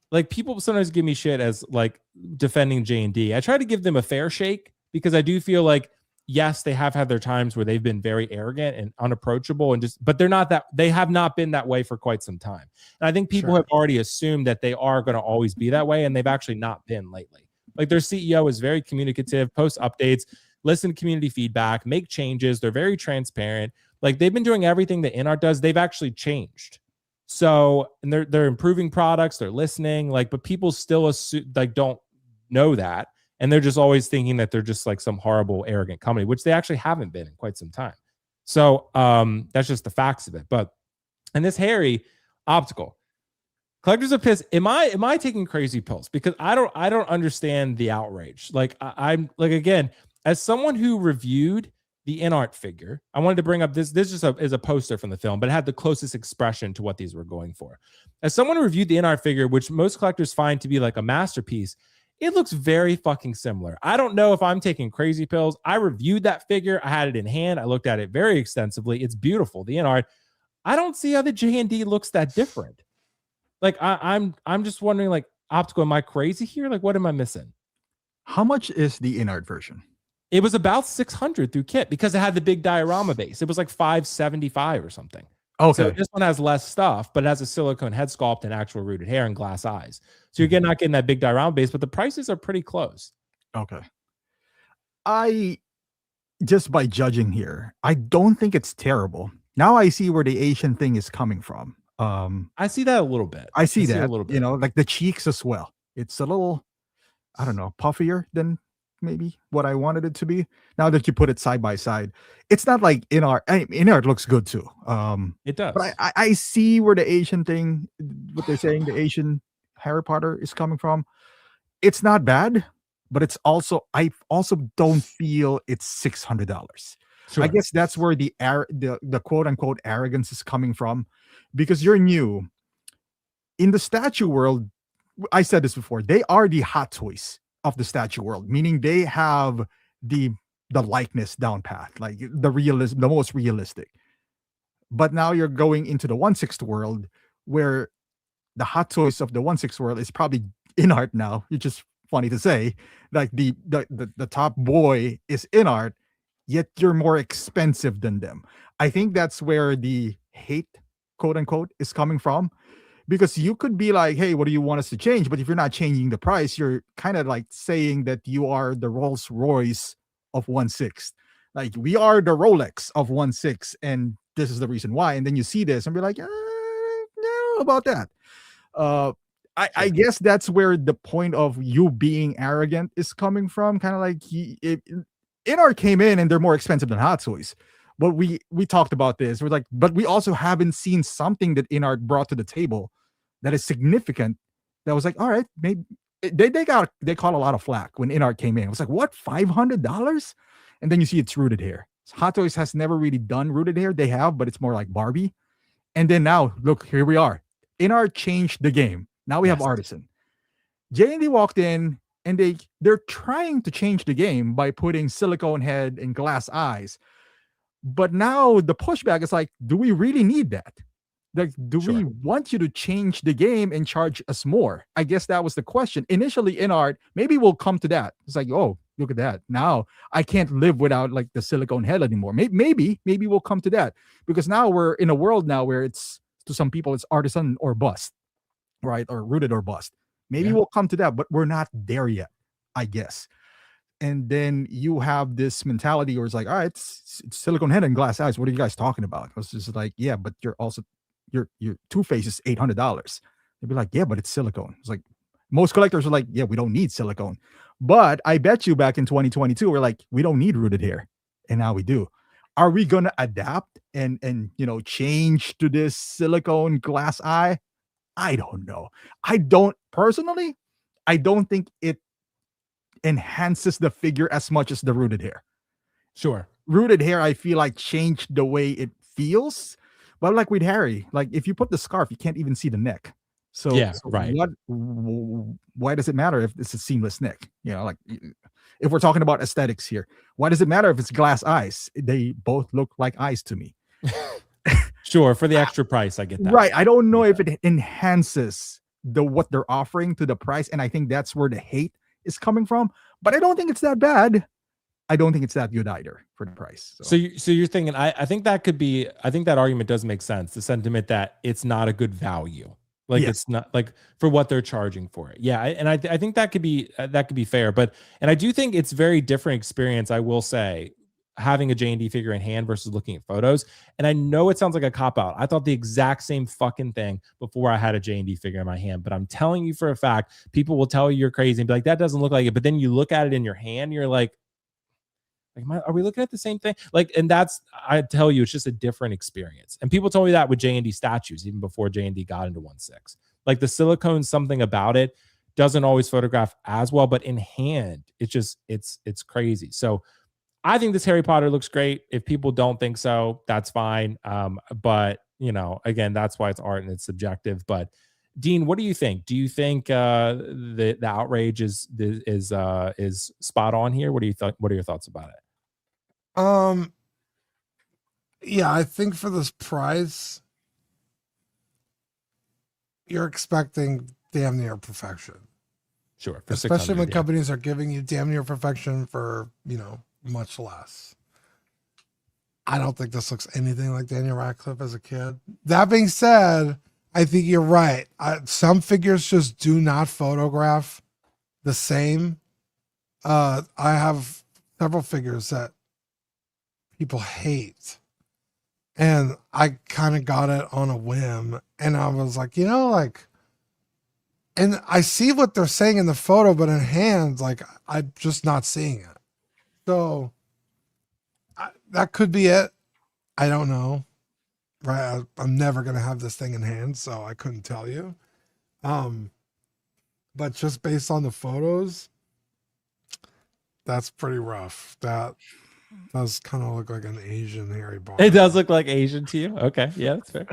like, people sometimes give me shit as like defending J&D. I try to give them a fair shake, because I do feel like, yes, they have had their times where they've been very arrogant and unapproachable, and just, but they have not been that way for quite some time. And I think people have already assumed that they are going to always be that way, and they've actually not been lately. Like, their CEO is very communicative, post updates, listen to community feedback, make changes. They're very transparent. Like, they've been doing everything that Inart does. They've actually changed. So, and they're improving products, they're listening, like, but people still assume, like, don't know that. And they're just always thinking that they're just like some horrible, arrogant company, which they actually haven't been in quite some time. So that's just the facts of it. But, and this Harry optical, collectors are pissed. Am I taking crazy pills? Because I don't understand the outrage. Like, I'm like, again, as someone who reviewed the Inart figure, I wanted to bring up this just is a poster from the film, but it had the closest expression to what these were going for. As someone who reviewed the Inart figure, which most collectors find to be like a masterpiece, it looks very fucking similar. I don't know if I'm taking crazy pills. I reviewed that figure. I had it in hand. I looked at it very extensively. It's beautiful. The Inart. I don't see how the J&D looks that different. Like, I'm just wondering, like, optical, am I crazy here? Like, what am I missing? How much is the Inart version? It was about 600 through kit, because it had the big diorama base. It was like 575 or something. Okay. So this one has less stuff, but it has a silicone head sculpt and actual rooted hair and glass eyes. So you're not getting that big diorama base, but the prices are pretty close. Okay. I, just by judging here, I don't think it's terrible. Now I see where the Asian thing is coming from. I see that a little bit. I see that a little bit. You know, like the cheeks as well. It's a little, I don't know, puffier than maybe what I wanted it to be. Now that you put it side by side, it's not like Inart. Inart looks good too. It does. But I see where the Asian thing, what they're saying, the Asian Harry Potter is coming from. It's not bad, but it's also, I also don't feel it's $600. Sure. I guess that's where the quote unquote arrogance is coming from, because you're new in the statue world. I said this before, they are the Hot Toys of the statue world, meaning they have the likeness down pat, like the realism, the most realistic. But now you're going into the 1/6 world, where the Hot Toys of the 1/6 world is probably Inart now. It's just funny to say, like the top boy is Inart, yet you're more expensive than them. I think that's where the hate, quote unquote, is coming from. Because you could be like, hey, what do you want us to change? But if you're not changing the price, you're kind of like saying that you are the Rolls Royce of 1/6. Like, we are the Rolex of 1/6, and this is the reason why. And then you see this and be like, no, about that. I guess that's where the point of you being arrogant is coming from. Kind of like Inart came in and they're more expensive than Hot Toys. But we talked about this. We're like, but we also haven't seen something that Inart brought to the table that is significant. That was like, all right, maybe they caught a lot of flack when Inart came in. It was like, what, $500? And then you see it's rooted hair. Hot Toys has never really done rooted hair. They have, but it's more like Barbie. And then now, look, here we are. Inart changed the game. Now we have Artisan. J&D walked in, and they're trying to change the game by putting silicone head and glass eyes. But now the pushback is like, do we really need that? Like, do we want you to change the game and charge us more? I guess that was the question. Initially, Inart, maybe we'll come to that. It's like, oh, look at that. Now I can't live without like the silicone head anymore. Maybe we'll come to that, because now we're in a world now where it's to some people it's artisan or bust, right? Or rooted or bust. Maybe Yeah. we'll come to that, but we're not there yet, I guess. And then you have this mentality where it's like, all right, it's silicone head and glass eyes. What are you guys talking about? I was just like, yeah, but you're also your Too Faced is $800. They'd be like, yeah, but it's silicone. It's like most collectors are like, yeah, we don't need silicone. But I bet you back in 2022, we're like, we don't need rooted hair, and now we do. Are we gonna adapt and change to this silicone glass eye? I don't know. I don't think it enhances the figure as much as the rooted hair. Sure. Rooted hair, I feel like changed the way it feels. But like with Harry, like if you put the scarf, you can't even see the neck. So, Yeah, so right. why does it matter if it's a seamless neck? Like if we're talking about aesthetics here, why does it matter if it's glass eyes? They both look like eyes to me. Sure, for the extra price, I get that. Right. I don't know if it enhances what they're offering to the price, and I think that's where the hate is coming from. But I don't think it's that bad. I don't think it's that good either for the price. So you're thinking, I think that could be, I think that argument does make sense. The sentiment that it's not a good value, like it's not like for what they're charging for it. Yeah, and I think that could be fair. But and I do think it's very different experience. I will say, having a J&D figure in hand versus looking at photos. And I know it sounds like a cop-out. I thought the exact same fucking thing before I had a J&D figure in my hand. But I'm telling you for a fact, people will tell you you're crazy and be like, that doesn't look like it. But then you look at it in your hand, you're like, are we looking at the same thing? Like, and that's, I tell you, it's just a different experience. And people told me that with J&D statues, even before J&D got into 1/6. Like the silicone, something about it doesn't always photograph as well, but in hand, it's just, it's crazy. So I think this Harry Potter looks great. If people don't think so, that's fine. But again, that's why it's art and it's subjective. But Dean, what do you think? Do you think the outrage is spot on here? What do you think? What are your thoughts about it? Yeah, I think for this price, you're expecting damn near perfection. Sure, especially when companies are giving you damn near perfection for much less. I don't think this looks anything like Daniel Radcliffe as a kid. That being said, I think you're right. Some figures just do not photograph the same. I have several figures that people hate, and I kind of got it on a whim, and I was like, and I see what they're saying in the photo, but in hand, like I'm just not seeing it. So that could be it. I don't know. Right. I'm never going to have this thing in hand, so I couldn't tell you. But just based on the photos, that's pretty rough. That does kind of look like an Asian Harry Potter. It does look like Asian to you. Okay. Yeah, that's fair.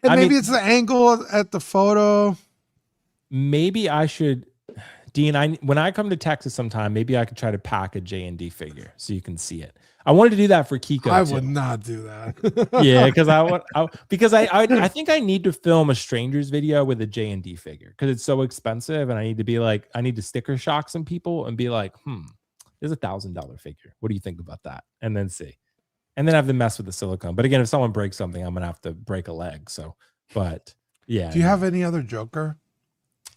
And maybe it's the angle at the photo. Maybe I should, Dean, when I come to Texas sometime, maybe I could try to pack a J&D figure so you can see it. I wanted to do that for Kiko. I would not do that. Yeah, because I think I need to film a strangers video with a J&D figure because it's so expensive, and I need to be like, I need to sticker shock some people and be like, there's $1,000 figure. What do you think about that? And then see, and then have to mess with the silicone. But again, if someone breaks something, I'm gonna have to break a leg. So, but yeah. Do you have any other Joker?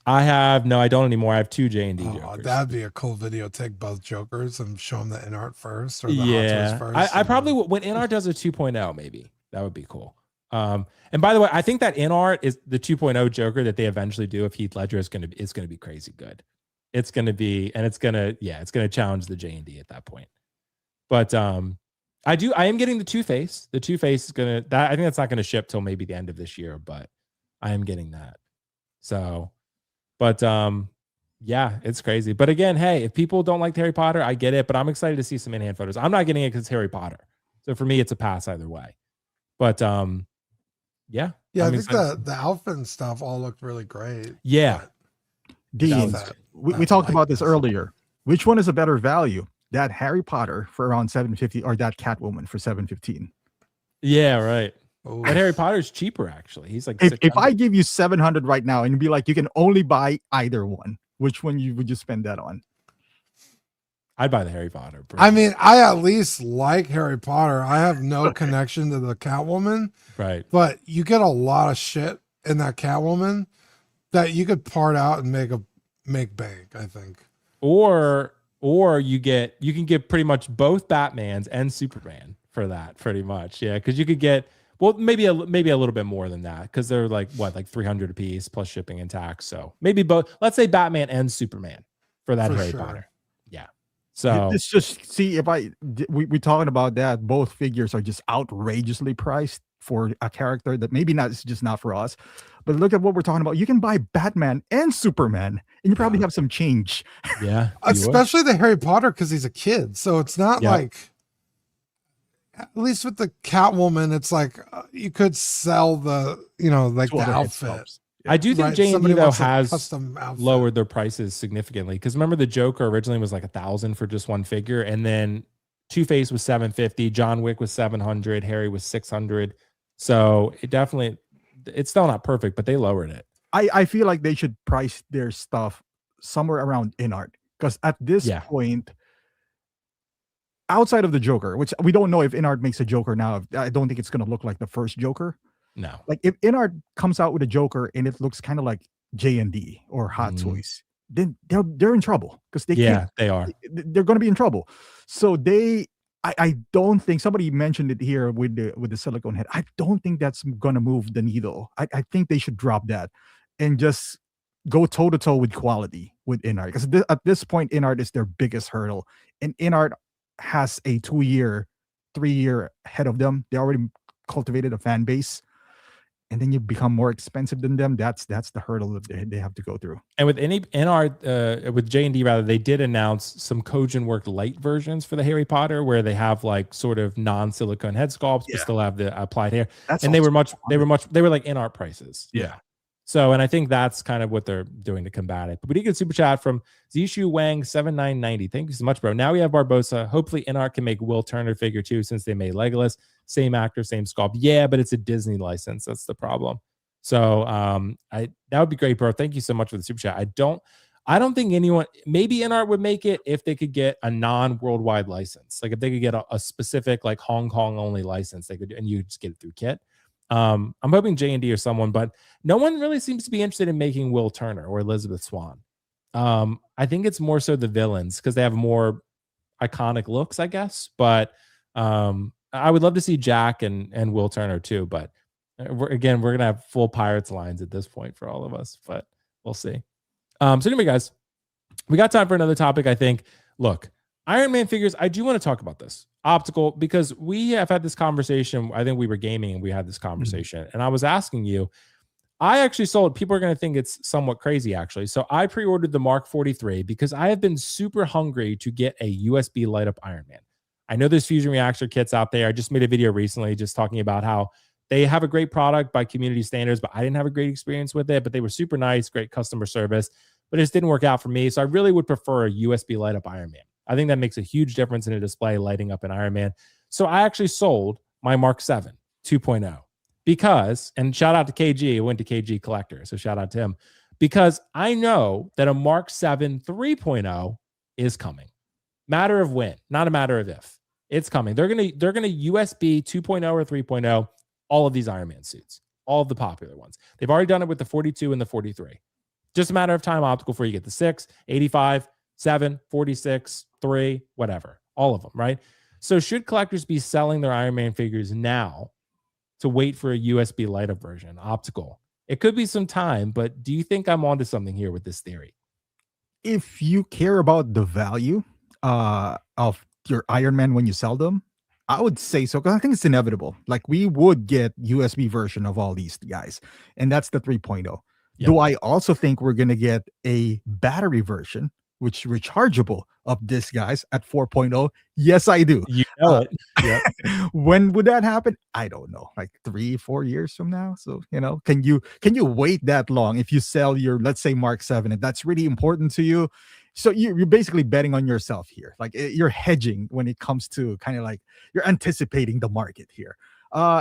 I don't anymore. I have 2 J&D Jokers. That'd be a cool video. Take both Jokers and show them the Inart first, or the yeah. Hot Toys first. I probably when Inart does a 2.0, maybe that would be cool. And by the way, I think that Inart is the 2.0 Joker that they eventually do of Heath Ledger is gonna be crazy good. It's gonna be, and it's gonna challenge the J&D at that point. But I am getting the Two Face. The Two Face is I think that's not gonna ship till maybe the end of this year, but I am getting that. So. But yeah, it's crazy. But again, hey, if people don't like Harry Potter, I get it. But I'm excited to see some in-hand photos. I'm not getting it because it's Harry Potter. So for me, it's a pass either way. But yeah. I think the outfit and stuff all looked really great. Yeah. Dean, we talked about this earlier. Which one is a better value? That Harry Potter for around $750 or that Catwoman for $715? Yeah, right. Ooh. But Harry Potter's cheaper, actually. He's like, if I give you $700 right now and be like, you can only buy either one, which one would you spend that on? I'd buy the Harry Potter. I mean, I at least like Harry Potter. I have no connection to the Catwoman, right? But you get a lot of shit in that Catwoman that you could part out and make bank, I think. Or you can get pretty much both Batmans and Superman for that, pretty much. Yeah, because you could get maybe a little bit more than that, because they're like 300 a piece plus shipping and tax. So maybe both. Let's say Batman and Superman for that Harry Potter. Yeah. So let's just see if we talking about that. Both figures are just outrageously priced for a character that maybe not, it's just not for us. But look at what we're talking about. You can buy Batman and Superman, and you probably have some change. Yeah, especially the Harry Potter, because he's a kid, so it's not like. At least with the Catwoman, it's like you could sell the the outfit. I do think J&D though has lowered their prices significantly, because remember the Joker originally was like $1,000 for just one figure, and then Two-Face was $750, John Wick was $700, Harry was $600. So it's still not perfect, but they lowered it. I feel like they should price their stuff somewhere around Inart, because at this point, outside of the Joker, which we don't know if Inart makes a Joker now, I don't think it's going to look like the first Joker. No. Like if Inart comes out with a Joker and it looks kind of like J&D or Hot Toys, then they're in trouble, because they are. They're going to be in trouble. So I don't think, somebody mentioned it here with the silicone head. I don't think that's going to move the needle. I think they should drop that and just go toe to toe with quality with Inart, because at this point Inart is their biggest hurdle, and Inart has a 2-year, 3-year ahead of them. They already cultivated a fan base, and then you become more expensive than them. That's the hurdle that they have to go through. And with with J&D rather, they did announce some Kojin worked light versions for the Harry Potter, where they have like sort of non-silicone head sculpts, but still have the applied hair. They were like Inart prices. Yeah. So, and I think that's kind of what they're doing to combat it. But we did get a super chat from Zishu Wang 7990. Thank you so much, bro. Now we have Barbossa. Hopefully Inart can make Will Turner figure too, since they made Legolas. Same actor, same sculpt. Yeah, but it's a Disney license. That's the problem. So that would be great, bro. Thank you so much for the super chat. I don't think anyone, maybe Inart would make it if they could get a non-worldwide license. Like if they could get a specific like Hong Kong only license, they could, and you just get it through Kit. I'm hoping J&D or someone, but no one really seems to be interested in making Will Turner or Elizabeth Swann. I think it's more so the villains, because they have more iconic looks, I guess. But I would love to see Jack and Will Turner too. But we're gonna have full Pirates lines at this point for all of us, but we'll see. So anyway, guys, we got time for another topic. I think. Look, Iron Man figures. I do want to talk about this. Optical, because we have had this conversation. I think we were gaming and we had this conversation, and I was asking you, I actually sold, people are going to think it's somewhat crazy actually. So I pre-ordered the Mark 43 because I have been super hungry to get a USB light up Iron Man. I know there's fusion reactor kits out there. I just made a video recently just talking about how they have a great product by community standards, but I didn't have a great experience with it, but they were super nice, great customer service, but it just didn't work out for me. So I really would prefer a USB light up Iron Man. I think that makes a huge difference in a display lighting up an Iron Man. So I actually sold my Mark 7 2.0 because, and shout out to KG, I went to KG Collector, so shout out to him, because I know that a Mark 7 3.0 is coming. Matter of when, not a matter of if. It's coming. They're gonna USB 2.0 or 3.0 all of these Iron Man suits, all of the popular ones. They've already done it with the 42 and the 43. Just a matter of time, Optical, before you get the 6, 85, 7, 46, 3, whatever, all of them, right? So should collectors be selling their Iron Man figures now to wait for a USB light up version, Optical? It could be some time, but do you think I'm onto something here with this theory? If you care about the value of your Iron Man when you sell them, I would say so, because I think it's inevitable. Like, we would get USB version of all these guys, and that's the 3.0. Yep. Do I also think we're going to get a battery version, which rechargeable, of this guys at 4.0? Yes, I do. You know it. Yep. When would that happen? I don't know, like 3-4 years from now. So, can you wait that long if you sell your, let's say, Mark 7, and that's really important to you? So you're basically betting on yourself here. Like, you're hedging when it comes to kind of like, you're anticipating the market here.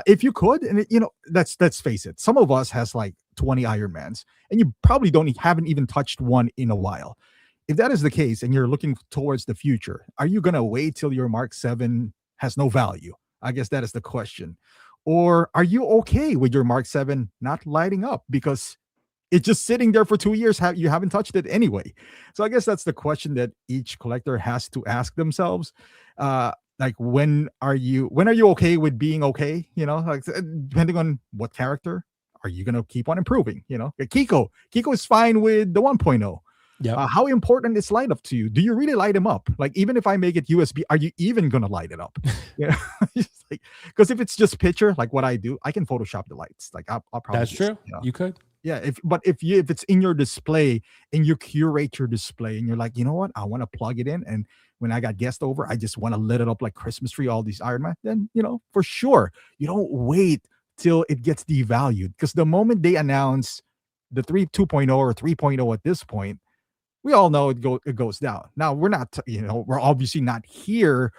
If you could, and let's face it, some of us has like 20 Iron Mans, and you probably haven't even touched one in a while. if that is the case and you're looking towards the future, are you going to wait till your Mark 7 has no value? I guess that is the question. Or are you okay with your Mark 7 not lighting up because it's just sitting there for 2 years? You haven't touched it anyway. So I guess that's the question that each collector has to ask themselves. Like when are you okay with being okay? Like depending on what character, are you gonna keep on improving? Kiko is fine with the 1.0. Yeah. How important is light up to you? Do you really light him up? Like, even if I make it USB, are you even gonna light it up? Because if it's just picture, like what I do, I can Photoshop the lights. Like I'll probably. That's true. You could. Yeah. If it's in your display and you curate your display and you're like, you know what, I want to plug it in, and when I got guests over, I just want to lit it up like Christmas tree, all these Iron Man. Then for sure, you don't wait till it gets devalued, because the moment they announce the 2.0 or 3.0 at this point, we all know it goes down. Now we're not, we're obviously not here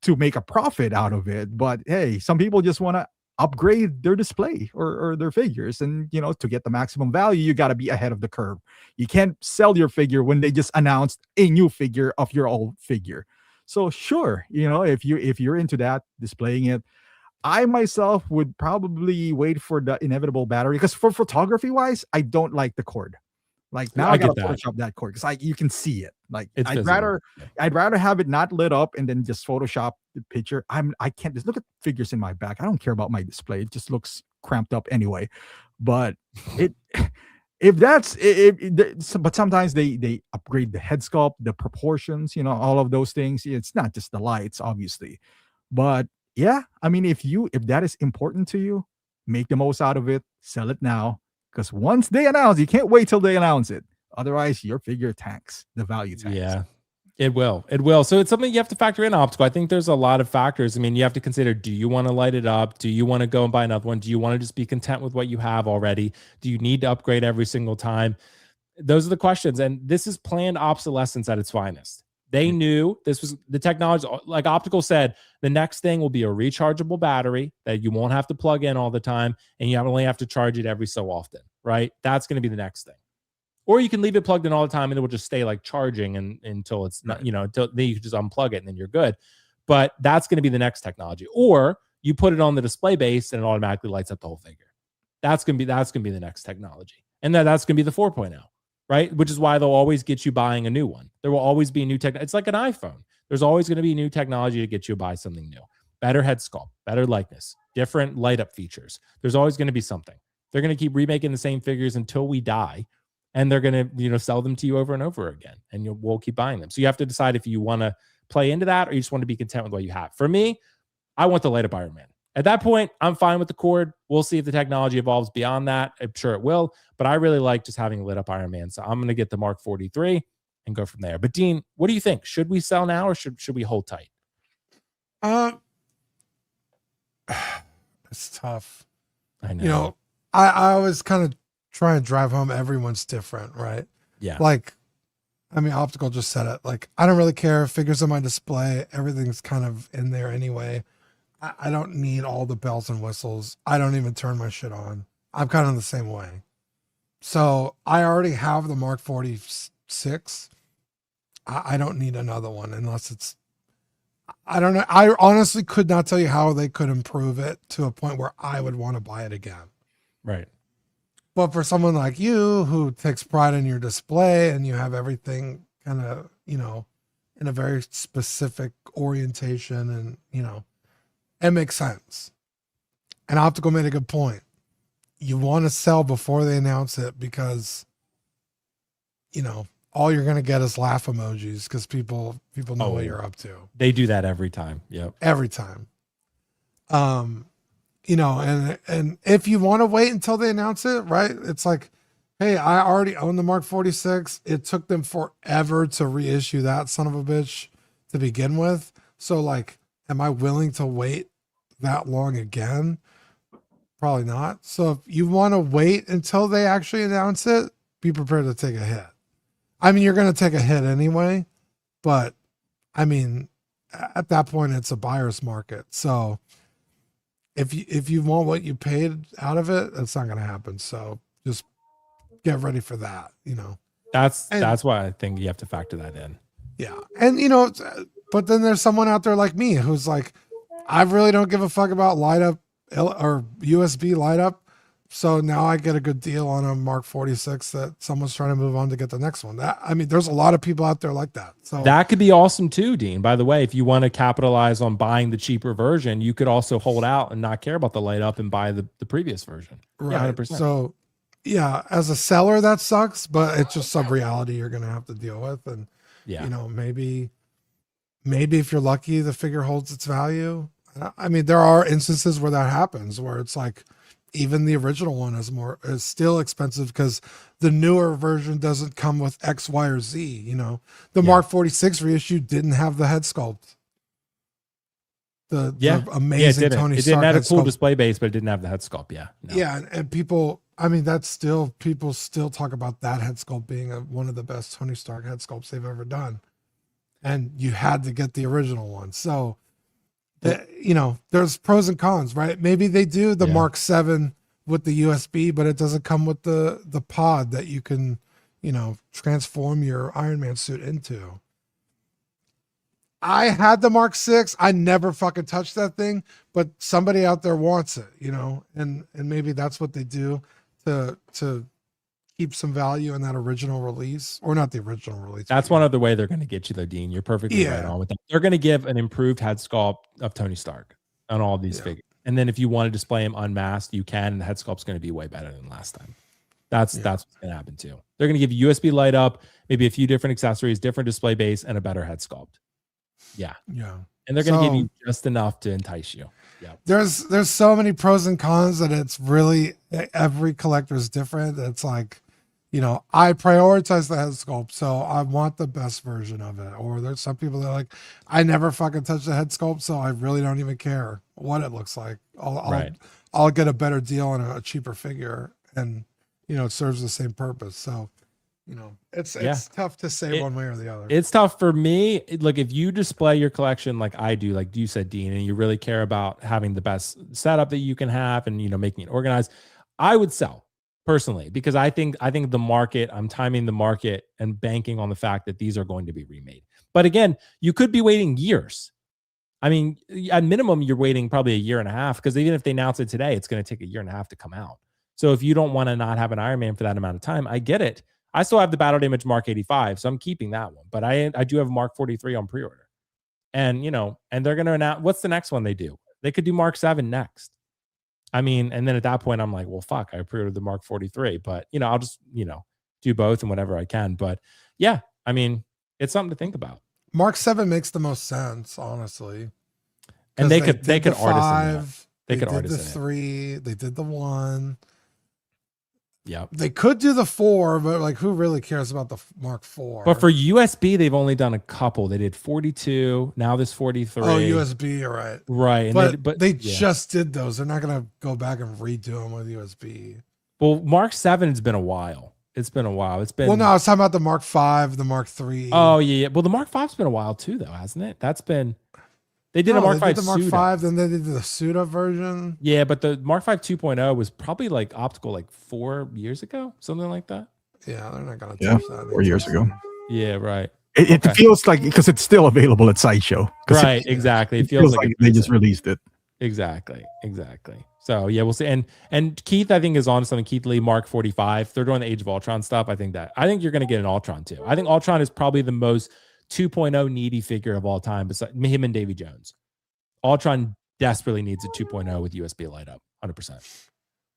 to make a profit out of it, but hey, some people just want to upgrade their display or their figures, and to get the maximum value, you got to be ahead of the curve. You can't sell your figure when they just announced a new figure of your old figure. So sure, if you're into that, displaying it, I myself would probably wait for the inevitable battery, because for photography wise, I don't like the cord. Like now I gotta Photoshop that cord because you can see it. Like I'd rather have it not lit up and then just Photoshop the picture. I can't just look at figures in my back. I don't care about my display. It just looks cramped up anyway. But but sometimes they upgrade the head sculpt, the proportions, all of those things. It's not just the lights, obviously. But yeah, I mean, if that is important to you, make the most out of it. Sell it now. Because once they announce, you can't wait till they announce it. Otherwise, your figure tanks, the value tanks. Yeah, it will. It will. So it's something you have to factor in, Optical. I think there's a lot of factors. I mean, you have to consider, do you want to light it up? Do you want to go and buy another one? Do you want to just be content with what you have already? Do you need to upgrade every single time? Those are the questions. And this is planned obsolescence at its finest. They knew this was the technology. Like Optical said, the next thing will be a rechargeable battery that you won't have to plug in all the time, and you only have to charge it every so often, right? That's going to be the next thing. Or you can leave it plugged in all the time and it will just stay like charging until it's not, until then you can just unplug it and then you're good. But that's going to be the next technology. Or you put it on the display base and it automatically lights up the whole figure. That's going to be the next technology. And that's going to be the 4.0. Right? Which is why they'll always get you buying a new one. There will always be new tech. It's like an iPhone. There's always going to be new technology to get you to buy something new. Better head sculpt, better likeness, different light up features. There's always going to be something. They're going to keep remaking the same figures until we die. And they're going to, sell them to you over and over again. And we'll keep buying them. So you have to decide if you want to play into that or you just want to be content with what you have. For me, I want the light up Iron Man. At that point, I'm fine with the cord. We'll see if the technology evolves beyond that. I'm sure it will, but I really like just having a lit up Iron Man. So I'm going to get the Mark 43 and go from there. But Dean, what do you think? Should we sell now or should we hold tight? It's tough. I know. I always kind of try and drive home everyone's different, right? Yeah. Like, I mean, Optical just said it. Like, I don't really care. Figures on my display. Everything's kind of in there anyway. I don't need all the bells and whistles. I don't even turn my shit on. I'm kind of the same way. So I already have the Mark 46. I don't need another one unless it's, I don't know. I honestly could not tell you how they could improve it to a point where I would want to buy it again. Right. But for someone like you who takes pride in your display and you have everything kind of, in a very specific orientation and, it makes sense. And Optical made a good point. You want to sell before they announce it because, all you're going to get is laugh emojis because people know what you're up to. They do that every time. Yep. Every time. And if you want to wait until they announce it, right? It's like, hey, I already own the Mark 46. It took them forever to reissue that son of a bitch to begin with. So like, am I willing to wait that long again? Probably not. So if you want to wait until they actually announce it, be prepared to take a hit. I mean, you're going to take a hit anyway, but I mean, at that point it's a buyer's market. So if you want what you paid out of it, it's not going to happen. So just get ready for that, That's why I think you have to factor that in. Yeah. And but then there's someone out there like me who's like, I really don't give a fuck about light up or USB light up. So now I get a good deal on a Mark 46 that someone's trying to move on to get the next one. There's a lot of people out there like that. So that could be awesome too, Dean. By the way, if you want to capitalize on buying the cheaper version, you could also hold out and not care about the light up and buy the previous version. Right. Yeah, 100%. So yeah, as a seller, that sucks, but it's just some reality you're going to have to deal with. And, maybe if you're lucky, the figure holds its value. I mean, there are instances where that happens, where it's like, even the original one is still expensive because the newer version doesn't come with X, Y, or Z. The Mark 46 reissue didn't have the head sculpt. The amazing Tony Stark. It didn't have a cool sculpt. display base, but it didn't have the head sculpt. Yeah. No. Yeah. And people, people still talk about that head sculpt being one of the best Tony Stark head sculpts they've ever done. And you had to get the original one. So, there's pros and cons, right? Maybe they do the Mark 7 with the USB, but it doesn't come with the pod that you can, transform your Iron Man suit into. I had the Mark 6. I never fucking touched that thing, but somebody out there wants it, and maybe that's what they do to keep some value in that original release, or not the original release. That's one other way they're going to get you though, Dean. You're perfectly right on with that. They're going to give an improved head sculpt of Tony Stark on all of these figures. And then if you want to display him unmasked, you can, and the head sculpt's going to be way better than last time. That's what's going to happen too. They're going to give you USB light up, maybe a few different accessories, different display base, and a better head sculpt. Yeah. Yeah. And they're going to give you just enough to entice you. Yeah. There's so many pros and cons that it's really, every collector is different. It's like, I prioritize the head sculpt, so I want the best version of it. Or there's some people that are like, I never fucking touch the head sculpt, so I really don't even care what it looks like. I'll get a better deal on a cheaper figure, and it serves the same purpose. So, it's tough to say one way or the other. It's tough for me. Look, if you display your collection like I do, like you said, Dean, and you really care about having the best setup that you can have, and making it organized, I would sell. Personally, because I think the market, I'm timing the market and banking on the fact that these are going to be remade. But again, you could be waiting years. I mean, at minimum, you're waiting probably a year and a half, because even if they announce it today, it's going to take a year and a half to come out. So if you don't want to not have an Iron Man for that amount of time, I get it. I still have the Battle Damage Mark 85, so I'm keeping that one. But I do have Mark 43 on pre-order. And, and they're going to announce, what's the next one they do? They could do Mark 7 next. I mean, and then at that point, I'm like, well, fuck, I pre-ordered the Mark 43, but I'll just, do both and whatever I can. But yeah, I mean, it's something to think about. Mark 7 makes the most sense, honestly. And they could artist They could artist the 3, they did the 1. Yeah. They could do the 4, but like, who really cares about the Mark 4? But for USB, they've only done a couple. They did 42. Now this 43. Oh, USB, you're right. Right. But they just did those. They're not going to go back and redo them with USB. Well, Mark 7 has been a while. It's been a while. Well, no, I was talking about the Mark 5, the Mark 3. Oh, yeah. Well, the Mark 5's been a while too, though, hasn't it? They did a Mark 5 the Mark 5, then they did the Suda version. Yeah, but the Mark 5 2.0 was probably like optical like 4 years ago, something like that. Yeah, they're not going to touch that. 4 years ago. Yeah, right. It feels like, because it's still available at Sideshow. Right, exactly. It feels like they just released it. Exactly. So yeah, we'll see. And Keith, I think, is on something. Keith Lee, Mark 45. They're doing the Age of Ultron stuff. I think you're going to get an Ultron too. I think Ultron is probably the most 2.0 needy figure of all time, besides him and Davy Jones. Ultron desperately needs a 2.0 with USB light up, 100%.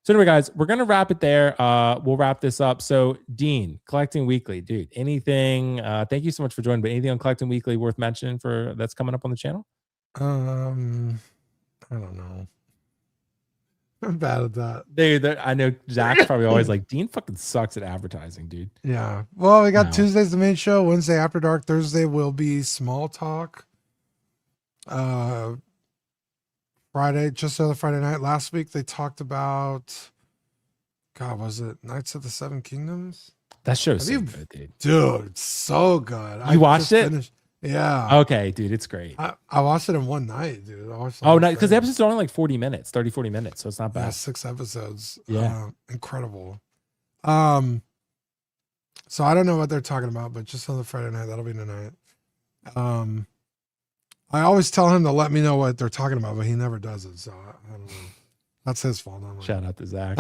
So anyway, guys, we're going to wrap it there. We'll wrap this up. So Dean, Collecting Weekly, dude, anything, thank you so much for joining, but anything on Collecting Weekly worth mentioning that's coming up on the channel? I don't know. I'm bad at that. Dude, I know Zach's probably always like, Dean fucking sucks at advertising, dude. Yeah. Well, we got Tuesday's the main show, Wednesday After Dark, Thursday will be Small Talk. Friday, just the other Friday night. Last week they talked about, God, was it Knights of the Seven Kingdoms? That show's so good, dude. It's so good. You watched it? Yeah. Okay, dude, it's great. I watched it in one night, dude. No, because the episodes are only like 40 minutes, 30, 40 minutes, so it's not bad. Yeah, 6 episodes. Yeah. Incredible. So I don't know what they're talking about, but just on the Friday night, that'll be tonight. I always tell him to let me know what they're talking about, but he never does it. So I don't know. That's his fault. Shout out to Zach.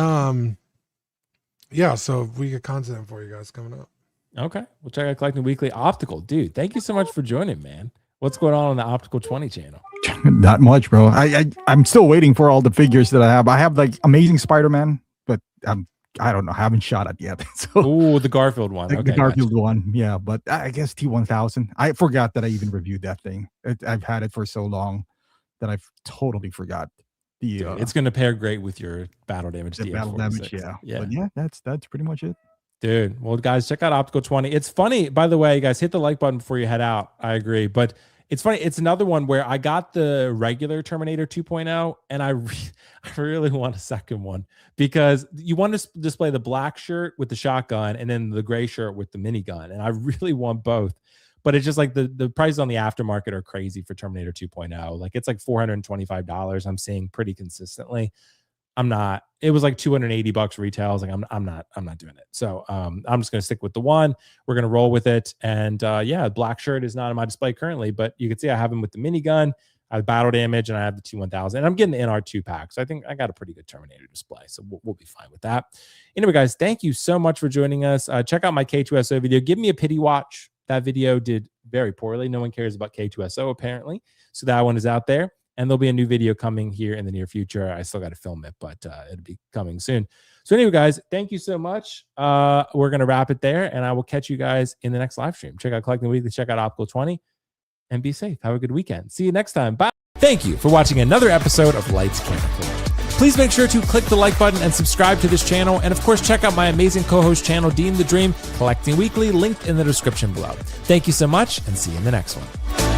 Yeah, so we get content for you guys coming up. Okay. We'll check out Collecting Weekly Optical. Dude, thank you so much for joining, man. What's going on the Optical 20 channel? Not much, bro. I'm still waiting for all the figures that I have. I have like Amazing Spider-Man, but I don't know. I haven't shot it yet. So the Garfield one. Okay, the Garfield one. Yeah, but I guess T1000. I forgot that I even reviewed that thing. I've had it for so long that I've totally forgot. It's going to pair great with your battle damage. Battle damage, yeah. But yeah, that's pretty much it. Dude, well, guys, check out Optical 20. It's funny, by the way, guys, hit the like button before you head out. I agree. But it's funny. It's another one where I got the regular Terminator 2.0, and I really want a second one because you want to display the black shirt with the shotgun and then the gray shirt with the minigun. And I really want both. But it's just like the prices on the aftermarket are crazy for Terminator 2.0. Like it's like $425 I'm seeing pretty consistently. It was like $280 retail. I was like, I'm not doing it. So I'm just going to stick with the one. We're going to roll with it. And yeah, black shirt is not on my display currently, but you can see I have him with the minigun, I have battle damage, and I have the T1000. And I'm getting the Inart 2-pack. So I think I got a pretty good Terminator display. So we'll be fine with that. Anyway, guys, thank you so much for joining us. Check out my K2SO video. Give me a pity watch. That video did very poorly. No one cares about K2SO apparently. So that one is out there. And there'll be a new video coming here in the near future. I still got to film it, but it'll be coming soon. So anyway, guys, thank you so much. We're going to wrap it there, and I will catch you guys in the next live stream. Check out Collecting Weekly, check out Optical 20, and be safe. Have a good weekend. See you next time. Bye. Thank you for watching another episode of Lights Camera Collision. Please make sure to click the like button and subscribe to this channel. And of course, check out my amazing co-host channel, Dean the Dream, Collecting Weekly, linked in the description below. Thank you so much, and see you in the next one.